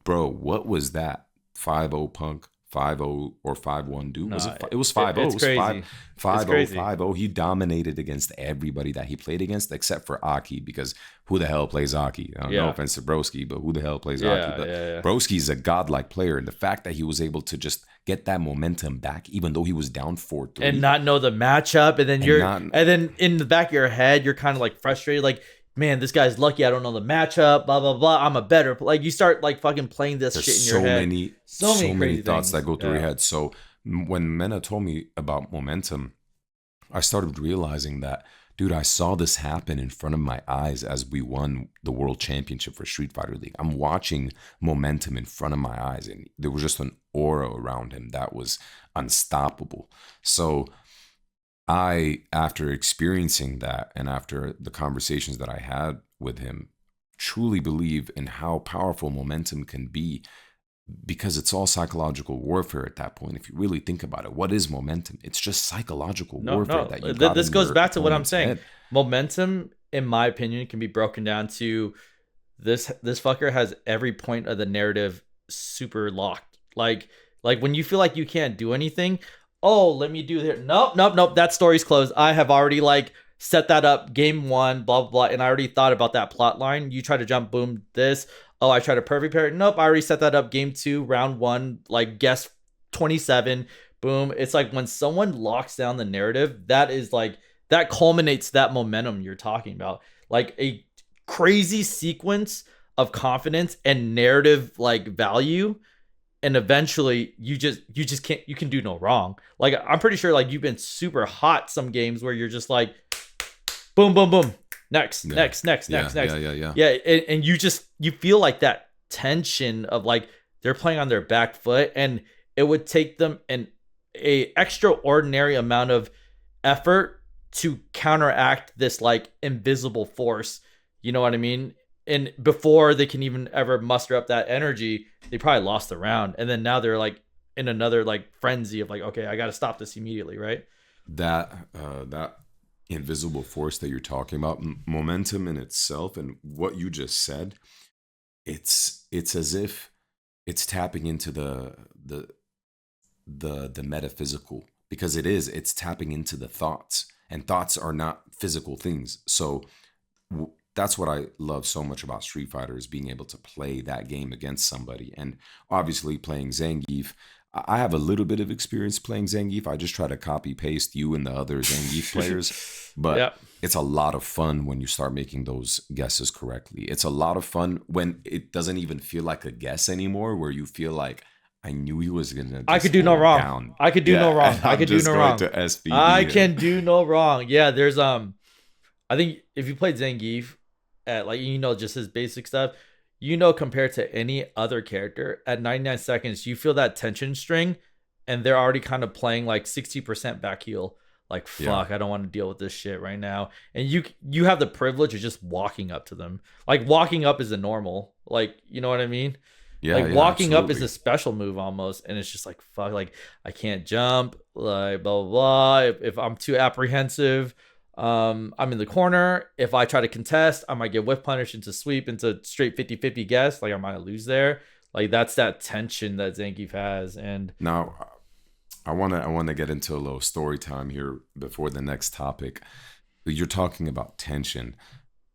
bro, what was that? 5-0 Punk, 5-0 or 5-1 dude? Was No, it? It was 5-0. it's It was 5 crazy. It's 5-0, crazy. 5-0. He dominated against everybody that he played against except for Aki, because who the hell plays Aki? No Yeah. offense to Broski, but who the hell plays Yeah, Aki? But yeah. Broski's a godlike player, and the fact that he was able to just get that momentum back, even though he was down 4-3, And not know the matchup, and then not and then in the back of your head, you're kind of like frustrated, like, man, this guy's lucky I don't know the matchup, blah blah blah. I'm a better like you start like fucking playing this there's shit in so your head. many So many so many crazy thoughts things. that go through your Yeah. head. So when Mena told me about momentum, I started realizing that, dude, I saw this happen in front of my eyes as we won the world championship for Street Fighter League. I'm watching momentum in front of my eyes, and there was just an aura around him that was unstoppable. So after experiencing that and after the conversations that I had with him, truly believe in how powerful momentum can be, because it's all psychological warfare at that point. If you really think about it, what is momentum? It's just psychological No, warfare no. that you got This in goes your back to what I'm opponent's saying. head. Momentum, in my opinion, can be broken down to this fucker has every point of the narrative super locked. Like when you feel like you can't do anything, oh, let me do that. Nope, nope, nope. That story's closed. I have already like set that up game one, blah blah blah, and I already thought about that plot line. You try to jump, boom, this. Oh, I tried to perfect parry. Nope, I already set that up game two, round one, like guess 27. Boom. It's like when someone locks down the narrative, that is like that culminates that momentum you're talking about. Like a crazy sequence of confidence and narrative like value, and eventually you just can't, you can do no wrong. Like I'm pretty sure like you've been super hot some games where you're just like boom boom boom, next Yeah. next next Yeah, next next. yeah. Yeah, and you feel like that tension of like they're playing on their back foot, and it would take them a extraordinary amount of effort to counteract this like invisible force. You know what I mean? And before they can even ever muster up that energy, they probably lost the round, and then now they're like in another like frenzy of like, okay, I got to stop this immediately, right? That invisible force that you're talking about, momentum in itself, and what you just said, it's as if it's tapping into the metaphysical, because it's tapping into the thoughts, and thoughts are not physical things. So that's what I love so much about Street Fighter, is being able to play that game against somebody. And obviously playing Zangief, I have a little bit of experience playing Zangief. I just try to copy paste you and the other Zangief players, but Yeah. it's a lot of fun when you start making those guesses correctly. It's a lot of fun when it doesn't even feel like a guess anymore, where you feel like I knew he was gonna I could just do no go wrong. down. I could do no Yeah, wrong. and I I'm could do just no going wrong. to I SVD him. can do no wrong. Yeah, there's I think if you played Zangief at like just his basic stuff, compared to any other character at 99 seconds, you feel that tension string, and they're already kind of playing like 60% back heel. Like Yeah, fuck, I don't want to deal with this shit right now. And you have the privilege of just walking up to them. Like walking up is a normal. Like you know what I mean? yeah, Like yeah, walking up is absolutely. a special move almost, and it's just like fuck, like I can't jump, like blah blah blah. If I'm too apprehensive, I'm in the corner. If I try to contest, I might get whiff punished into sweep into straight 50-50 guess. Like I might lose there. Like that's that tension that Zangief has, and Now, I wanna get into a little story time here before the next topic. You're talking about tension.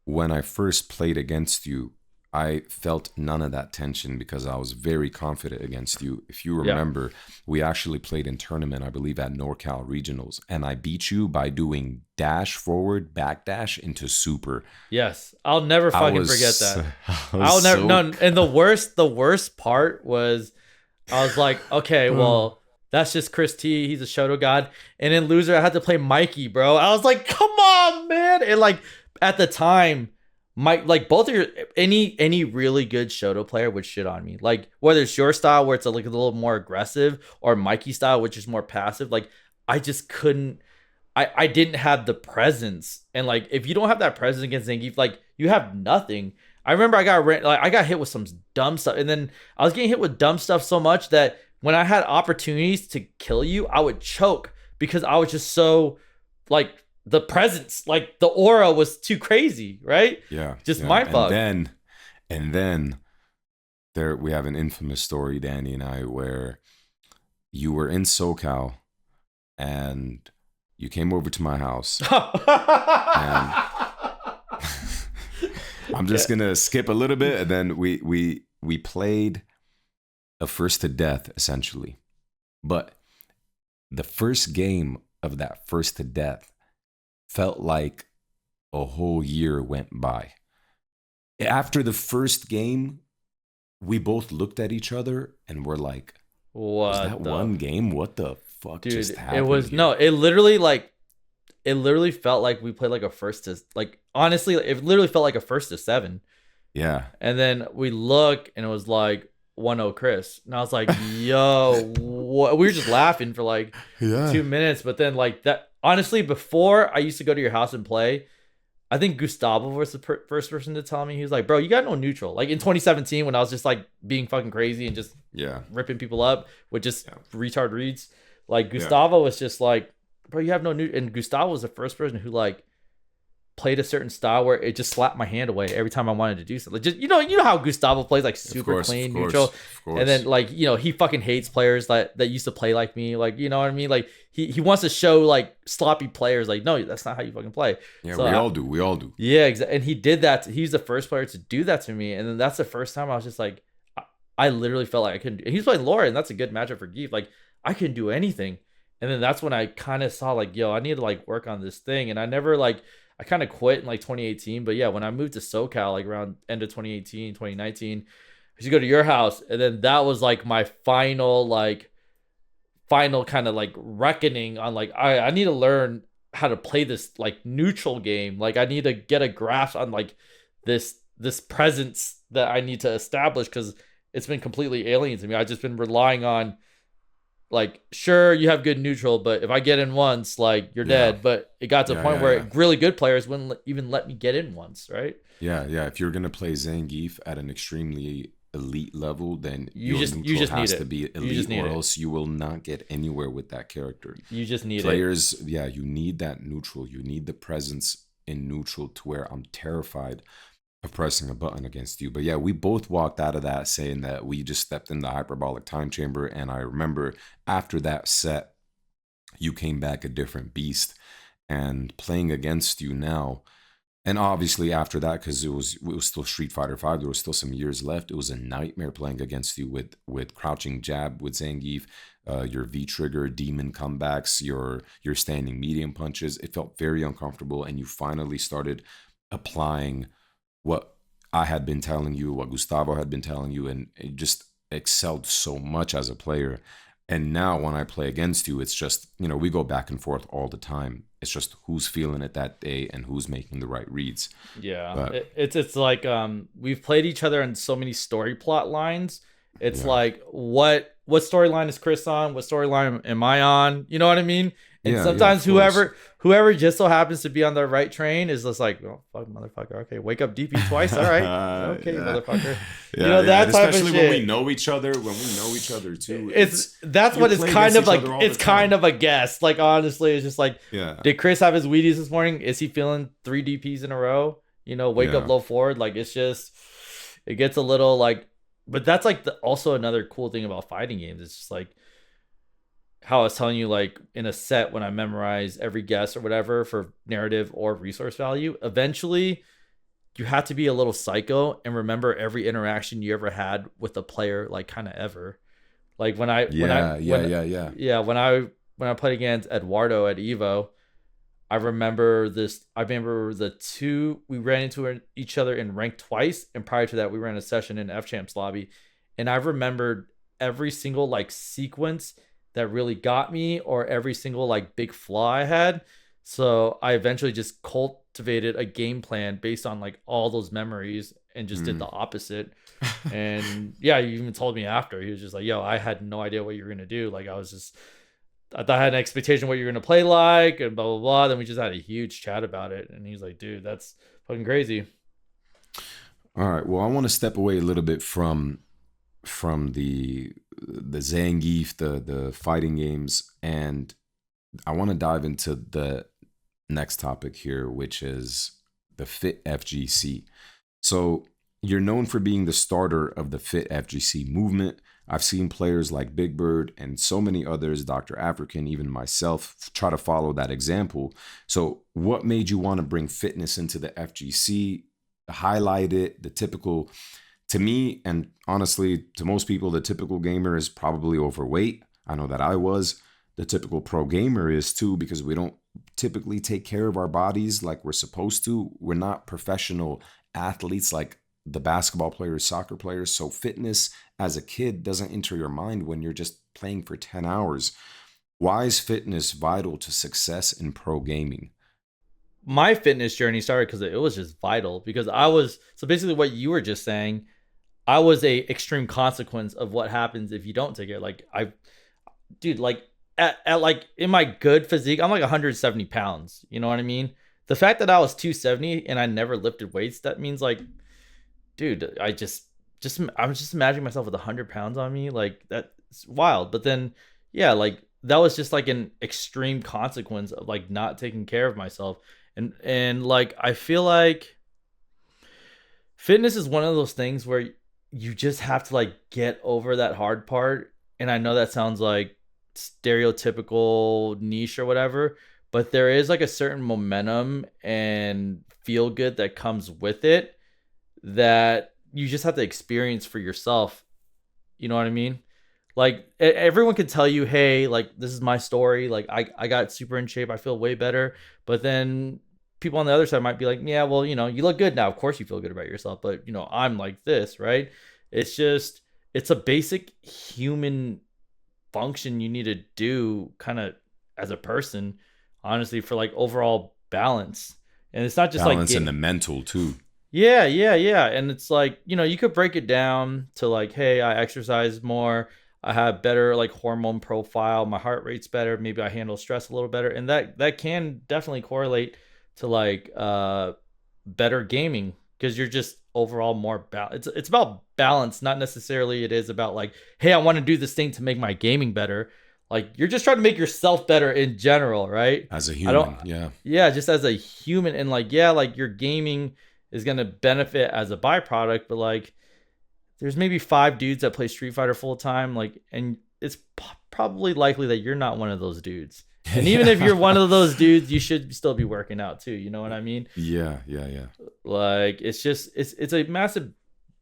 When I first played against you, I felt none of that tension because I was very confident against you. If you yeah, remember, we actually played in tournament, I believe at NorCal Regionals, and I beat you by doing dash forward, back dash into super. yes, I'll never I fucking forget was, that. I was I'll never so, no. And the worst part was I was like, okay, well, that's just Chris T. He's a Shoto god. And in loser, I had to play Mikey, bro. I was like, come on, man. And like at the time, Mike, like both of your any really good Shoto player would shit on me. Like whether it's your style where it's like a little more aggressive or Mikey style, which is more passive. Like I just couldn't. I didn't have the presence, and like if you don't have that presence against Zangief, like you have nothing. I remember I got hit with some dumb stuff, and then I was getting hit with dumb stuff so much that when I had opportunities to kill you, I would choke because I was just so like the presence, like the aura was too crazy, right? yeah, Just yeah. mind fuck. And then there we have an infamous story, Danny and I, where you were in SoCal and you came over to my house and I'm Yeah. just gonna skip a little bit, and then we played a first to death essentially. But the first game of that first to death felt like a whole year went by. After the first game, we both looked at each other and were like, "Was that What the one game? What the fuck just dude? It happened was no. here?" It literally felt like we played like a first to like honestly, it literally felt like a first to seven. Yeah, And then we look and it was like 1-0 Chris. And I was like, yo, what? We were just laughing for like yeah, 2 minutes. But then, like, that honestly, before I used to go to your house and play, I think Gustavo was the first person to tell me. He was like, bro, you got no neutral. Like in 2017, when I was just like being fucking crazy and just yeah, ripping people up with just yeah, retard reads, like yeah. Gustavo was just like, bro, you have no neutral. And Gustavo was the first person who, like, played a certain style where it just slapped my hand away every time I wanted to do something. Like just you know how Gustavo plays like super clean neutral, Of and then course. like he fucking hates players that used to play like me. Like you know what I mean? Like he wants to show like sloppy players. Like no, that's not how you fucking play. Yeah, So we all do. We all do. yeah, exactly. And he did that. He's the first player to do that to me, and then that's the first time I was just like, I literally felt like I couldn't. And he's playing Laura, and that's a good matchup for Geef. Like I couldn't do anything. And then that's when I kind of saw like, yo, I need to like work on this thing. And I never like I kind of quit in like 2018. But yeah, when I moved to SoCal, like around end of 2018, 2019, I used to go to your house. And then that was like my final kind of like reckoning on like, I need to learn how to play this like neutral game. Like I need to get a grasp on like this presence that I need to establish because it's been completely alien to me. I've just been relying on like sure you have good neutral, but if I get in once, like you're Yeah, dead. But it got to a yeah, point yeah, where yeah. really good players wouldn't even let me get in once, right? Yeah, yeah. If you're gonna play Zangief at an extremely elite level, then You your just you neutral just need has it. to be You just elite, need or it. else you will not get anywhere with that character. You just need it. Players, yeah, you need that neutral. You need the presence in neutral to where I'm terrified of pressing a button against you. But yeah, we both walked out of that saying that we just stepped in the hyperbolic time chamber. And I remember after that set, you came back a different beast. And playing against you now, And obviously after that, because it was still Street Fighter Five, there was still some years left. It was a nightmare playing against you with crouching jab with Zangief, your V trigger demon comebacks, your standing medium punches. It felt very uncomfortable, and you finally started applying what I had been telling you, what Gustavo had been telling you, and it just excelled so much as a player. And now when I play against you, it's just, we go back and forth all the time. It's just who's feeling it that day and who's making the right reads. Yeah, But it's like we've played each other in so many story plot lines. It's yeah, like what storyline is Chris on? What storyline am I on? You know what I mean? And yeah, sometimes of course. whoever just so happens to be on the right train is just like, oh fuck motherfucker. Okay, wake up DP twice. All right. Okay, Yeah, motherfucker. You yeah, know, yeah. And that type of especially when we shit. know each other, too. It's that's You what it's play kind against of each like. other all It's the kind time. of a guess. Like honestly, it's just like, Yeah, did Chris have his Wheaties this morning? Is he feeling 3 DPs in a row? You know, wake up yeah, low forward. Like it's just, it gets a little like. But that's like also another cool thing about fighting games. It's just like how I was telling you, like in a set when I memorize every guess or whatever for narrative or resource value. Eventually, you have to be a little psycho and remember every interaction you ever had with a player, like kind of ever. Like yeah, yeah, yeah, yeah. yeah, when I played against Eduardo at Evo, I remember this. I remember the two we ran into each other in rank twice, and prior to that, we ran a session in F Champs lobby, and I remembered every single like sequence that really got me, or every single like big flaw I had. So I eventually just cultivated a game plan based on like all those memories, and just did the Mm. opposite. And yeah, he even told me after, he was just like, "Yo, I had no idea what you were gonna do. Like I thought I had an expectation of what you're gonna play like, and blah blah blah." Then we just had a huge chat about it, and he's like, "Dude, that's fucking crazy." All right. Well, I want to step away a little bit from the Zangief, the fighting games, and I want to dive into the next topic here, which is the Fit FGC. So you're known for being the starter of the Fit FGC movement. I've seen players like Big Bird and so many others, Dr. African, even myself, try to follow that example. So, what made you want to bring fitness into the FGC, highlight it, the typical, to me, and honestly, to most people, the typical gamer is probably overweight. I know that I was. The typical pro gamer is too, because we don't typically take care of our bodies like we're supposed to. We're not professional athletes like the basketball players, soccer players. So fitness as a kid doesn't enter your mind when you're just playing for 10 hours. Why is fitness vital to success in pro gaming? My fitness journey started because it was just vital. Because I was, so basically what you were just saying, I was a extreme consequence of what happens if you don't take it. Like dude, like at like in my good physique, I'm like 170 pounds. You know what I mean? The fact that I was 270 and I never lifted weights, that means like, dude, I was just imagining myself with 100 pounds on me. Like that's wild. But then, yeah, like that was just like an extreme consequence of like not taking care of myself. And like I feel like fitness is one of those things where you just have to like get over that hard part. And I know that sounds like stereotypical niche or whatever, but there is like a certain momentum and feel good that comes with it that you just have to experience for yourself. You know what I mean? Like everyone could tell you, hey, like this is my story. Like I got super in shape. I feel way better. But then people on the other side might be like, yeah, well, you look good now. Of course you feel good about yourself, but I'm like this, right? It's just it's a basic human function you need to do kind of as a person, honestly, for like overall balance. And it's not just like Balance and the mental too. yeah, yeah, yeah. And it's like, you could break it down to like, hey, I exercise more. I have better like hormone profile. My heart rate's better. Maybe I handle stress a little better. And that can definitely correlate to like better gaming because you're just overall more it's about balance, not necessarily it is about like, hey, I want to do this thing to make my gaming better. Like you're just trying to make yourself better in general, right? As a I don't human, yeah. yeah, just as a human and like yeah, like your gaming is going to benefit as a byproduct, but like there's maybe 5 dudes that play Street Fighter full time, like, and it's probably likely that you're not one of those dudes. And even if you're one of those dudes, you should still be working out too. You know what I mean? Yeah, yeah, yeah. Like it's just it's a massive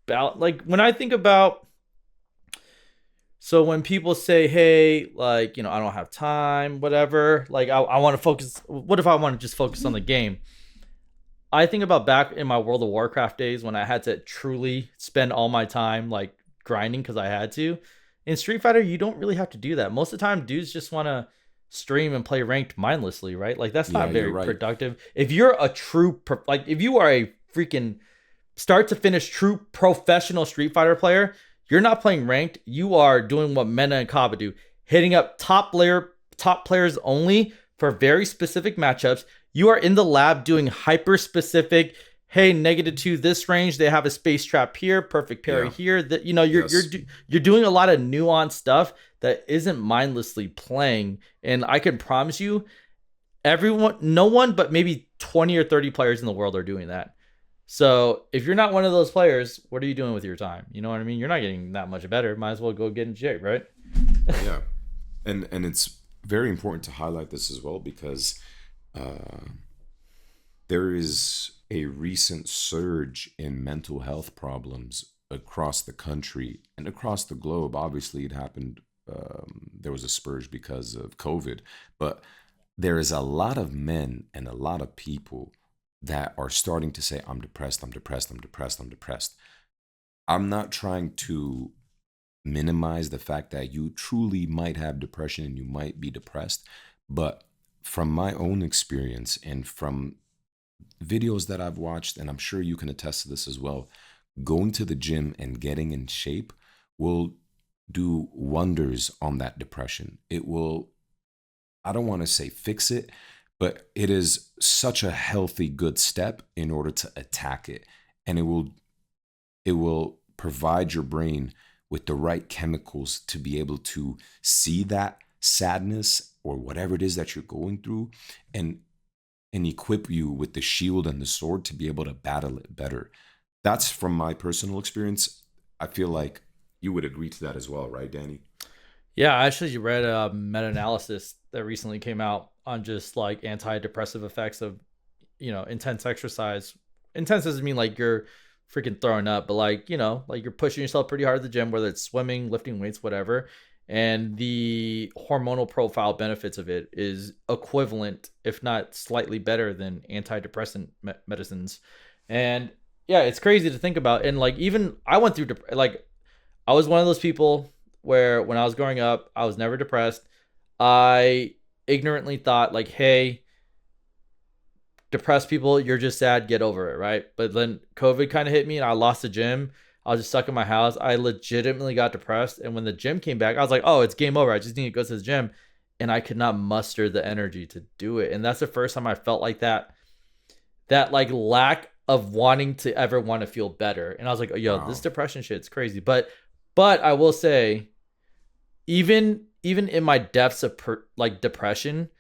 balance. Like when I think about, so when people say, hey, like, I don't have time, whatever, like I want to focus. What if I want to just focus on the game? I think about back in my World of Warcraft days when I had to truly spend all my time like grinding because I had to. In Street Fighter, you don't really have to do that. Most of the time, dudes just want to stream and play ranked mindlessly, right? Like that's not Yeah, you're very right. productive. If you're a true, like if you are a freaking start to finish true professional Street Fighter player, you're not playing ranked. You are doing what Mena and Kaba do, hitting up top players only for very specific matchups. You are in the lab doing hyper specific. Hey, -2 this range. They have a space trap here, perfect parry here. That you're doing a lot of nuanced stuff that isn't mindlessly playing. And I can promise you, no one but maybe 20 or 30 players in the world are doing that. So if you're not one of those players, what are you doing with your time? You know what I mean? You're not getting that much better. Might as well go get in shape, right? Yeah, and it's very important to highlight this as well because there is a recent surge in mental health problems across the country and across the globe. Obviously, it happened. There was a spurge because of COVID, but there is a lot of men and a lot of people that are starting to say, I'm depressed, I'm depressed, I'm depressed, I'm depressed. I'm not trying to minimize the fact that you truly might have depression and you might be depressed. But from my own experience and from videos that I've watched, and I'm sure you can attest to this as well, going to the gym and getting in shape will do wonders on that depression. It will, I don't want to say fix it, but it is such a healthy, good step in order to attack it. And it will provide your brain with the right chemicals to be able to see that sadness or whatever it is that you're going through and equip you with the shield and the sword to be able to battle it better. That's from my personal experience. I feel like you would agree to that as well, right, Danny? Yeah, I actually read a meta-analysis that recently came out on just like antidepressive effects of, intense exercise. Intense doesn't mean like you're freaking throwing up, but like, like you're pushing yourself pretty hard at the gym, whether it's swimming, lifting weights, whatever. And the hormonal profile benefits of it is equivalent, if not slightly better than antidepressant medicines. And yeah, it's crazy to think about. And like, even I went through, like, I was one of those people where when I was growing up, I was never depressed. I ignorantly thought like, hey, depressed people, you're just sad, get over it, right? But then COVID kind of hit me and I lost the gym. I was just stuck in my house. I legitimately got depressed. And when the gym came back, I was like, oh, it's game over. I just need to go to the gym. And I could not muster the energy to do it. And that's the first time I felt like that like lack of wanting to ever want to feel better. And I was like, oh, yo, this depression shit's crazy. But I will say, even in my depths of like depression,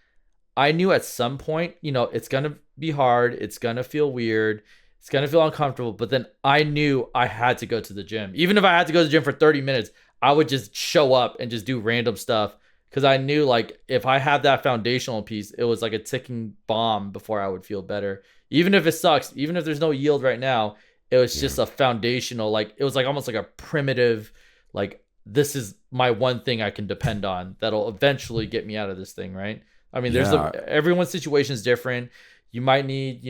I knew at some point, it's going to be hard. It's going to feel weird. It's going to feel uncomfortable. But then I knew I had to go to the gym. Even if I had to go to the gym for 30 minutes, I would just show up and just do random stuff. Because I knew like if I had that foundational piece, it was like a ticking bomb before I would feel better. Even if it sucks, even if there's no yield right now, it was just a foundational, like it was like almost like a primitive, like this is my one thing I can depend on that'll eventually get me out of this thing, right? I mean, everyone's situation is different. You might need,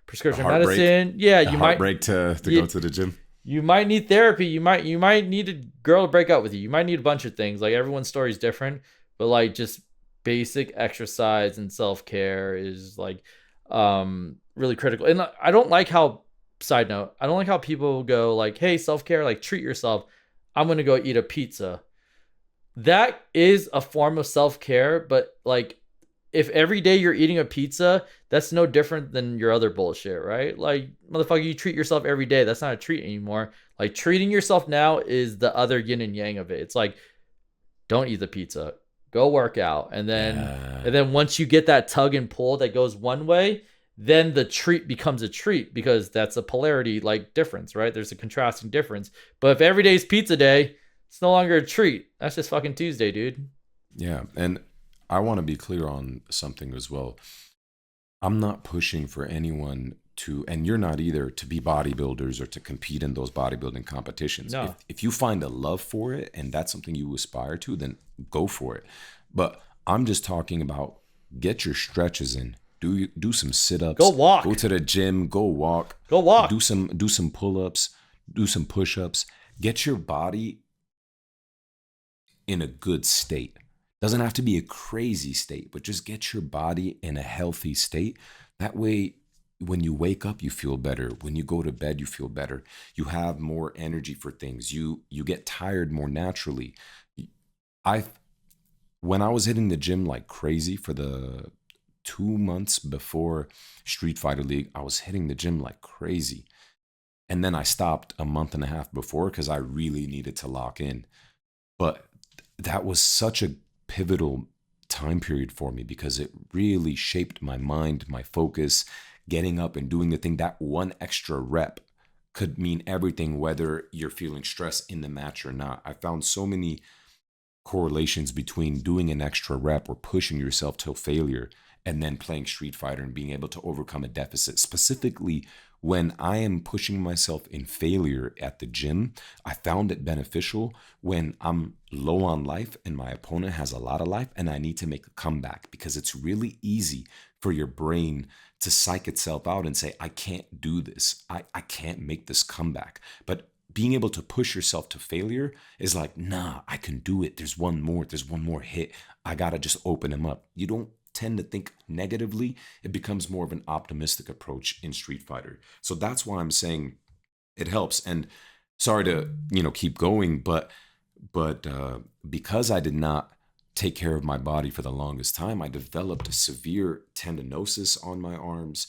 prescription medicine. Yeah, you might break to go to the gym. You might need therapy. You might need a girl to break up with you. You might need a bunch of things. Like everyone's story is different, but like just basic exercise and self-care is like really critical. And I don't like how, side note, I don't like how people go like, hey, self-care, like treat yourself. I'm going to go eat a pizza. That is a form of self-care, but like if every day you're eating a pizza, that's no different than your other bullshit, right? Like, motherfucker, you treat yourself every day. That's not a treat anymore. Like, treating yourself now is the other yin and yang of it. It's like, don't eat the pizza. Go work out. And then once you get that tug and pull that goes one way, then the treat becomes a treat because that's a polarity like difference, right? There's a contrasting difference. But if every day's pizza day, it's no longer a treat. That's just fucking Tuesday, dude. Yeah. And I want to be clear on something as well. I'm not pushing for anyone to, and you're not either, to be bodybuilders or to compete in those bodybuilding competitions. No. If you find a love for it and that's something you aspire to, then go for it. But I'm just talking about get your stretches in. Do some sit-ups. Go walk. Go to the gym. Go walk. Go walk. Do some pull-ups. Do some push-ups. Get your body in a good state. Doesn't have to be a crazy state, but just get your body in a healthy state. That way, when you wake up, you feel better. When you go to bed, you feel better. You have more energy for things. You get tired more naturally. I when I was hitting the gym like crazy for the 2 months before Street Fighter League, I was hitting the gym like crazy. And then I stopped a month and a half before because I really needed to lock in. But that was such a pivotal time period for me because it really shaped my mind, my focus, getting up and doing the thing. That one extra rep could mean everything, whether you're feeling stress in the match or not. I found so many correlations between doing an extra rep or pushing yourself till failure and then playing Street Fighter and being able to overcome a deficit. Specifically, when I am pushing myself in failure at the gym, I found it beneficial when I'm low on life and my opponent has a lot of life and I need to make a comeback, because it's really easy for your brain to psych itself out and say, I can't do this. I can't make this comeback. But being able to push yourself to failure is like, nah, I can do it. There's one more hit. I gotta just open him up. You don't tend to think negatively. It becomes more of an optimistic approach in Street Fighter. So that's why I'm saying it helps. And sorry to, keep going, but because I did not take care of my body for the longest time, I developed a severe tendinosis on my arms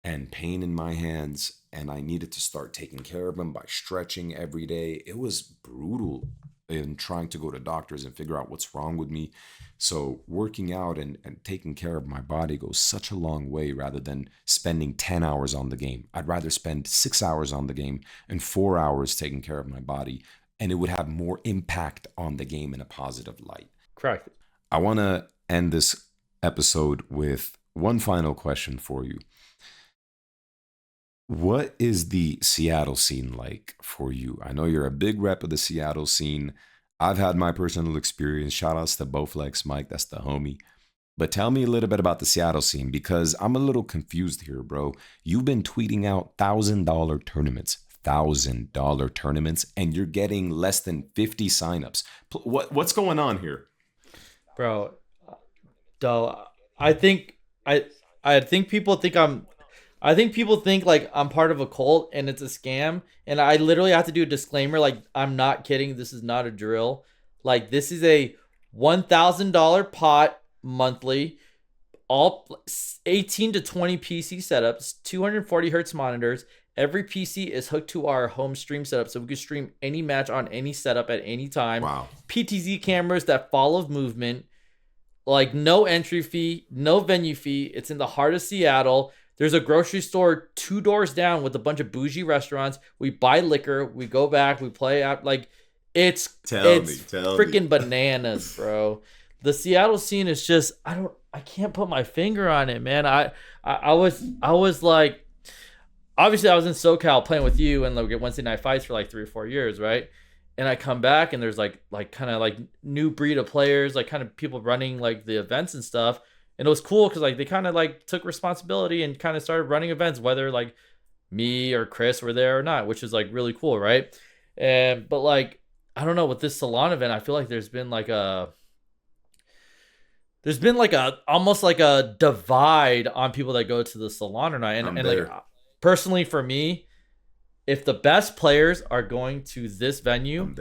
and pain in my hands, and I needed to start taking care of them by stretching every day. It was brutal in trying to go to doctors and figure out what's wrong with me. So working out and taking care of my body goes such a long way rather than spending 10 hours on the game. I'd rather spend 6 hours on the game and 4 hours taking care of my body, and it would have more impact on the game in a positive light. Correct. I want to end this episode with one final question for you. What is the Seattle scene like for you? I know you're a big rep of the Seattle scene. I've had my personal experience. Shout outs to Bowflex Mike, that's the homie. But tell me a little bit about the Seattle scene, because I'm a little confused here, bro. You've been tweeting out $1,000 tournaments, and you're getting less than 50 signups. What's going on here? Bro, though, I think people think like I'm part of a cult and it's a scam, and I literally have to do a disclaimer like I'm not kidding, this is not a drill. Like, this is a $1,000 pot monthly, all 18 to 20 PC setups, 240 hertz monitors. Every PC is hooked to our home stream setup, so we can stream any match on any setup at any time. Wow. PTZ cameras that follow movement. Like, no entry fee, no venue fee. It's in the heart of Seattle. There's a grocery store 2 doors down with a bunch of bougie restaurants. We buy liquor, we go back, we play out. Like, it's freaking bananas, bro. The Seattle scene is just, I can't put my finger on it, man. I was like, obviously I was in SoCal playing with you and like Wednesday night fights for like 3 or 4 years, right? And I come back and there's like kind of like new breed of players, like kind of people running like the events and stuff. And it was cool because like they kind of like took responsibility and kind of started running events, whether like me or Chris were there or not, which is like really cool, right? But like, I don't know, with this salon event, I feel like there's been like almost like a divide on people that go to the salon or not. And like, personally for me, if the best players are going to this venue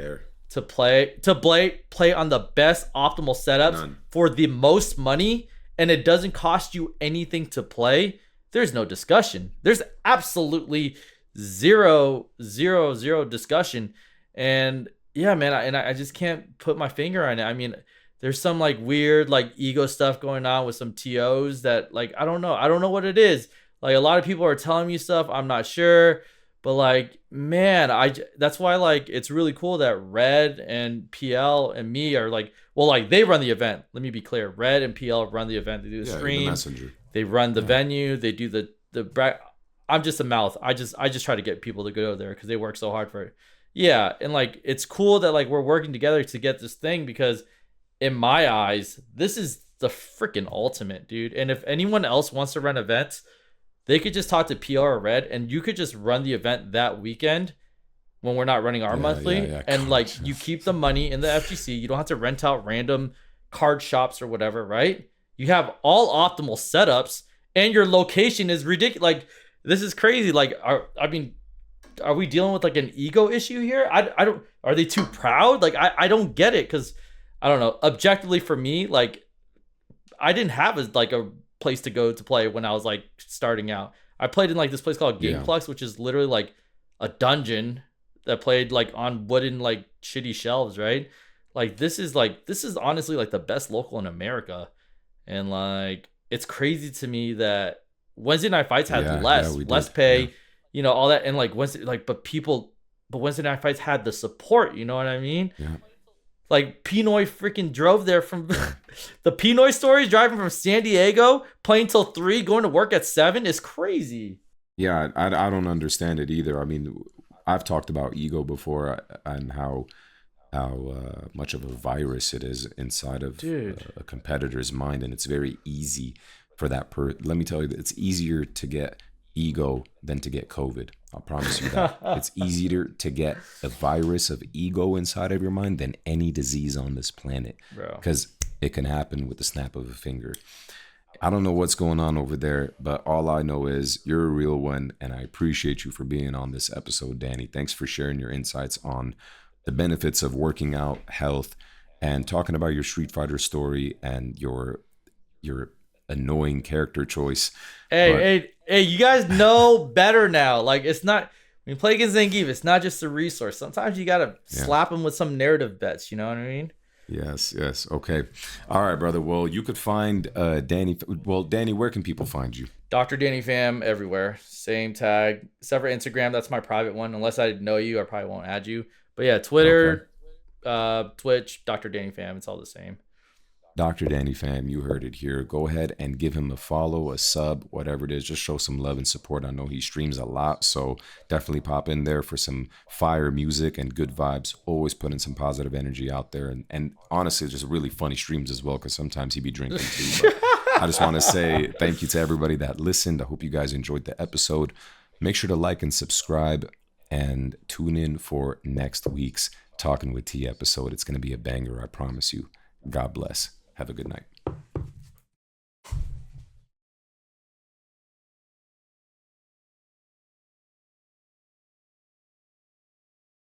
to play on the best optimal setups for the most money, and it doesn't cost you anything to play, there's no discussion. There's absolutely zero discussion. And yeah, man, I just can't put my finger on it. I mean, there's some like weird like ego stuff going on with some TOs that like, I don't know what it is. Like, a lot of people are telling me stuff, I'm not sure. But like, man, that's why like it's really cool that Red and PL and me are like, Well, like they run the event. Let me be clear. Red and PL run the event. They do the Yeah, the stream. messenger. They run the venue. They do the. I'm just a mouth. I just try to get people to go there because they work so hard for it. Yeah, and like it's cool that like we're working together to get this thing because in my eyes, this is the freaking ultimate, dude. And if anyone else wants to run events, they could just talk to PR or Red, and you could just run the event that weekend when we're not running our monthly, and like you keep the money in the FGC. You don't have to rent out random card shops or whatever, right? You have all optimal setups, and your location is ridiculous. Like this is crazy. Like, are we dealing with like an ego issue here? I don't. Are they too proud? Like I don't get it because I don't know. Objectively, for me, like I didn't have a place to go to play when I was like starting out. I played in like this place called Gameplex, which is literally like a dungeon that played like on wooden like shitty shelves, right? Like this is honestly like the best local in America, and like it's crazy to me that Wednesday Night Fights had less pay, you know, all that, and like but Wednesday Night Fights had the support, you know what I mean? Yeah. Like Pinoy freaking drove there from the Pinoy stories, driving from San Diego, playing till 3, going to work at 7 is crazy. Yeah, I don't understand it either. I mean, I've talked about ego before and how much of a virus it is inside of a competitor's mind, and it's very easy for that let me tell you, it's easier to get ego than to get COVID. I'll promise you that. It's easier to get a virus of ego inside of your mind than any disease on this planet, because it can happen with the snap of a finger. I don't know what's going on over there, but all I know is you're a real one, and I appreciate you for being on this episode, Danny. Thanks for sharing your insights on the benefits of working out, health, and talking about your Street Fighter story and your annoying character choice. Hey, you guys know better now. Like it's not when you play against Zangief, it's not just a resource. Sometimes you gotta slap him with some narrative bets. You know what I mean? Yes. Okay. All right, brother. Well, you could find Danny. Well, Danny, where can people find you? Dr. Danny Fam everywhere. Same tag. Except for Instagram, that's my private one. Unless I know you, I probably won't add you. But yeah, Twitter, Twitch, Dr. Danny Fam. It's all the same. Dr. Danny Fam, you heard it here. Go ahead and give him a follow, a sub, whatever it is. Just show some love and support. I know he streams a lot, so definitely pop in there for some fire music and good vibes. Always putting some positive energy out there. And honestly, just really funny streams as well, because sometimes he be drinking too. But I just want to say thank you to everybody that listened. I hope you guys enjoyed the episode. Make sure to like and subscribe and tune in for next week's Talking with T episode. It's going to be a banger, I promise you. God bless. Have a good night.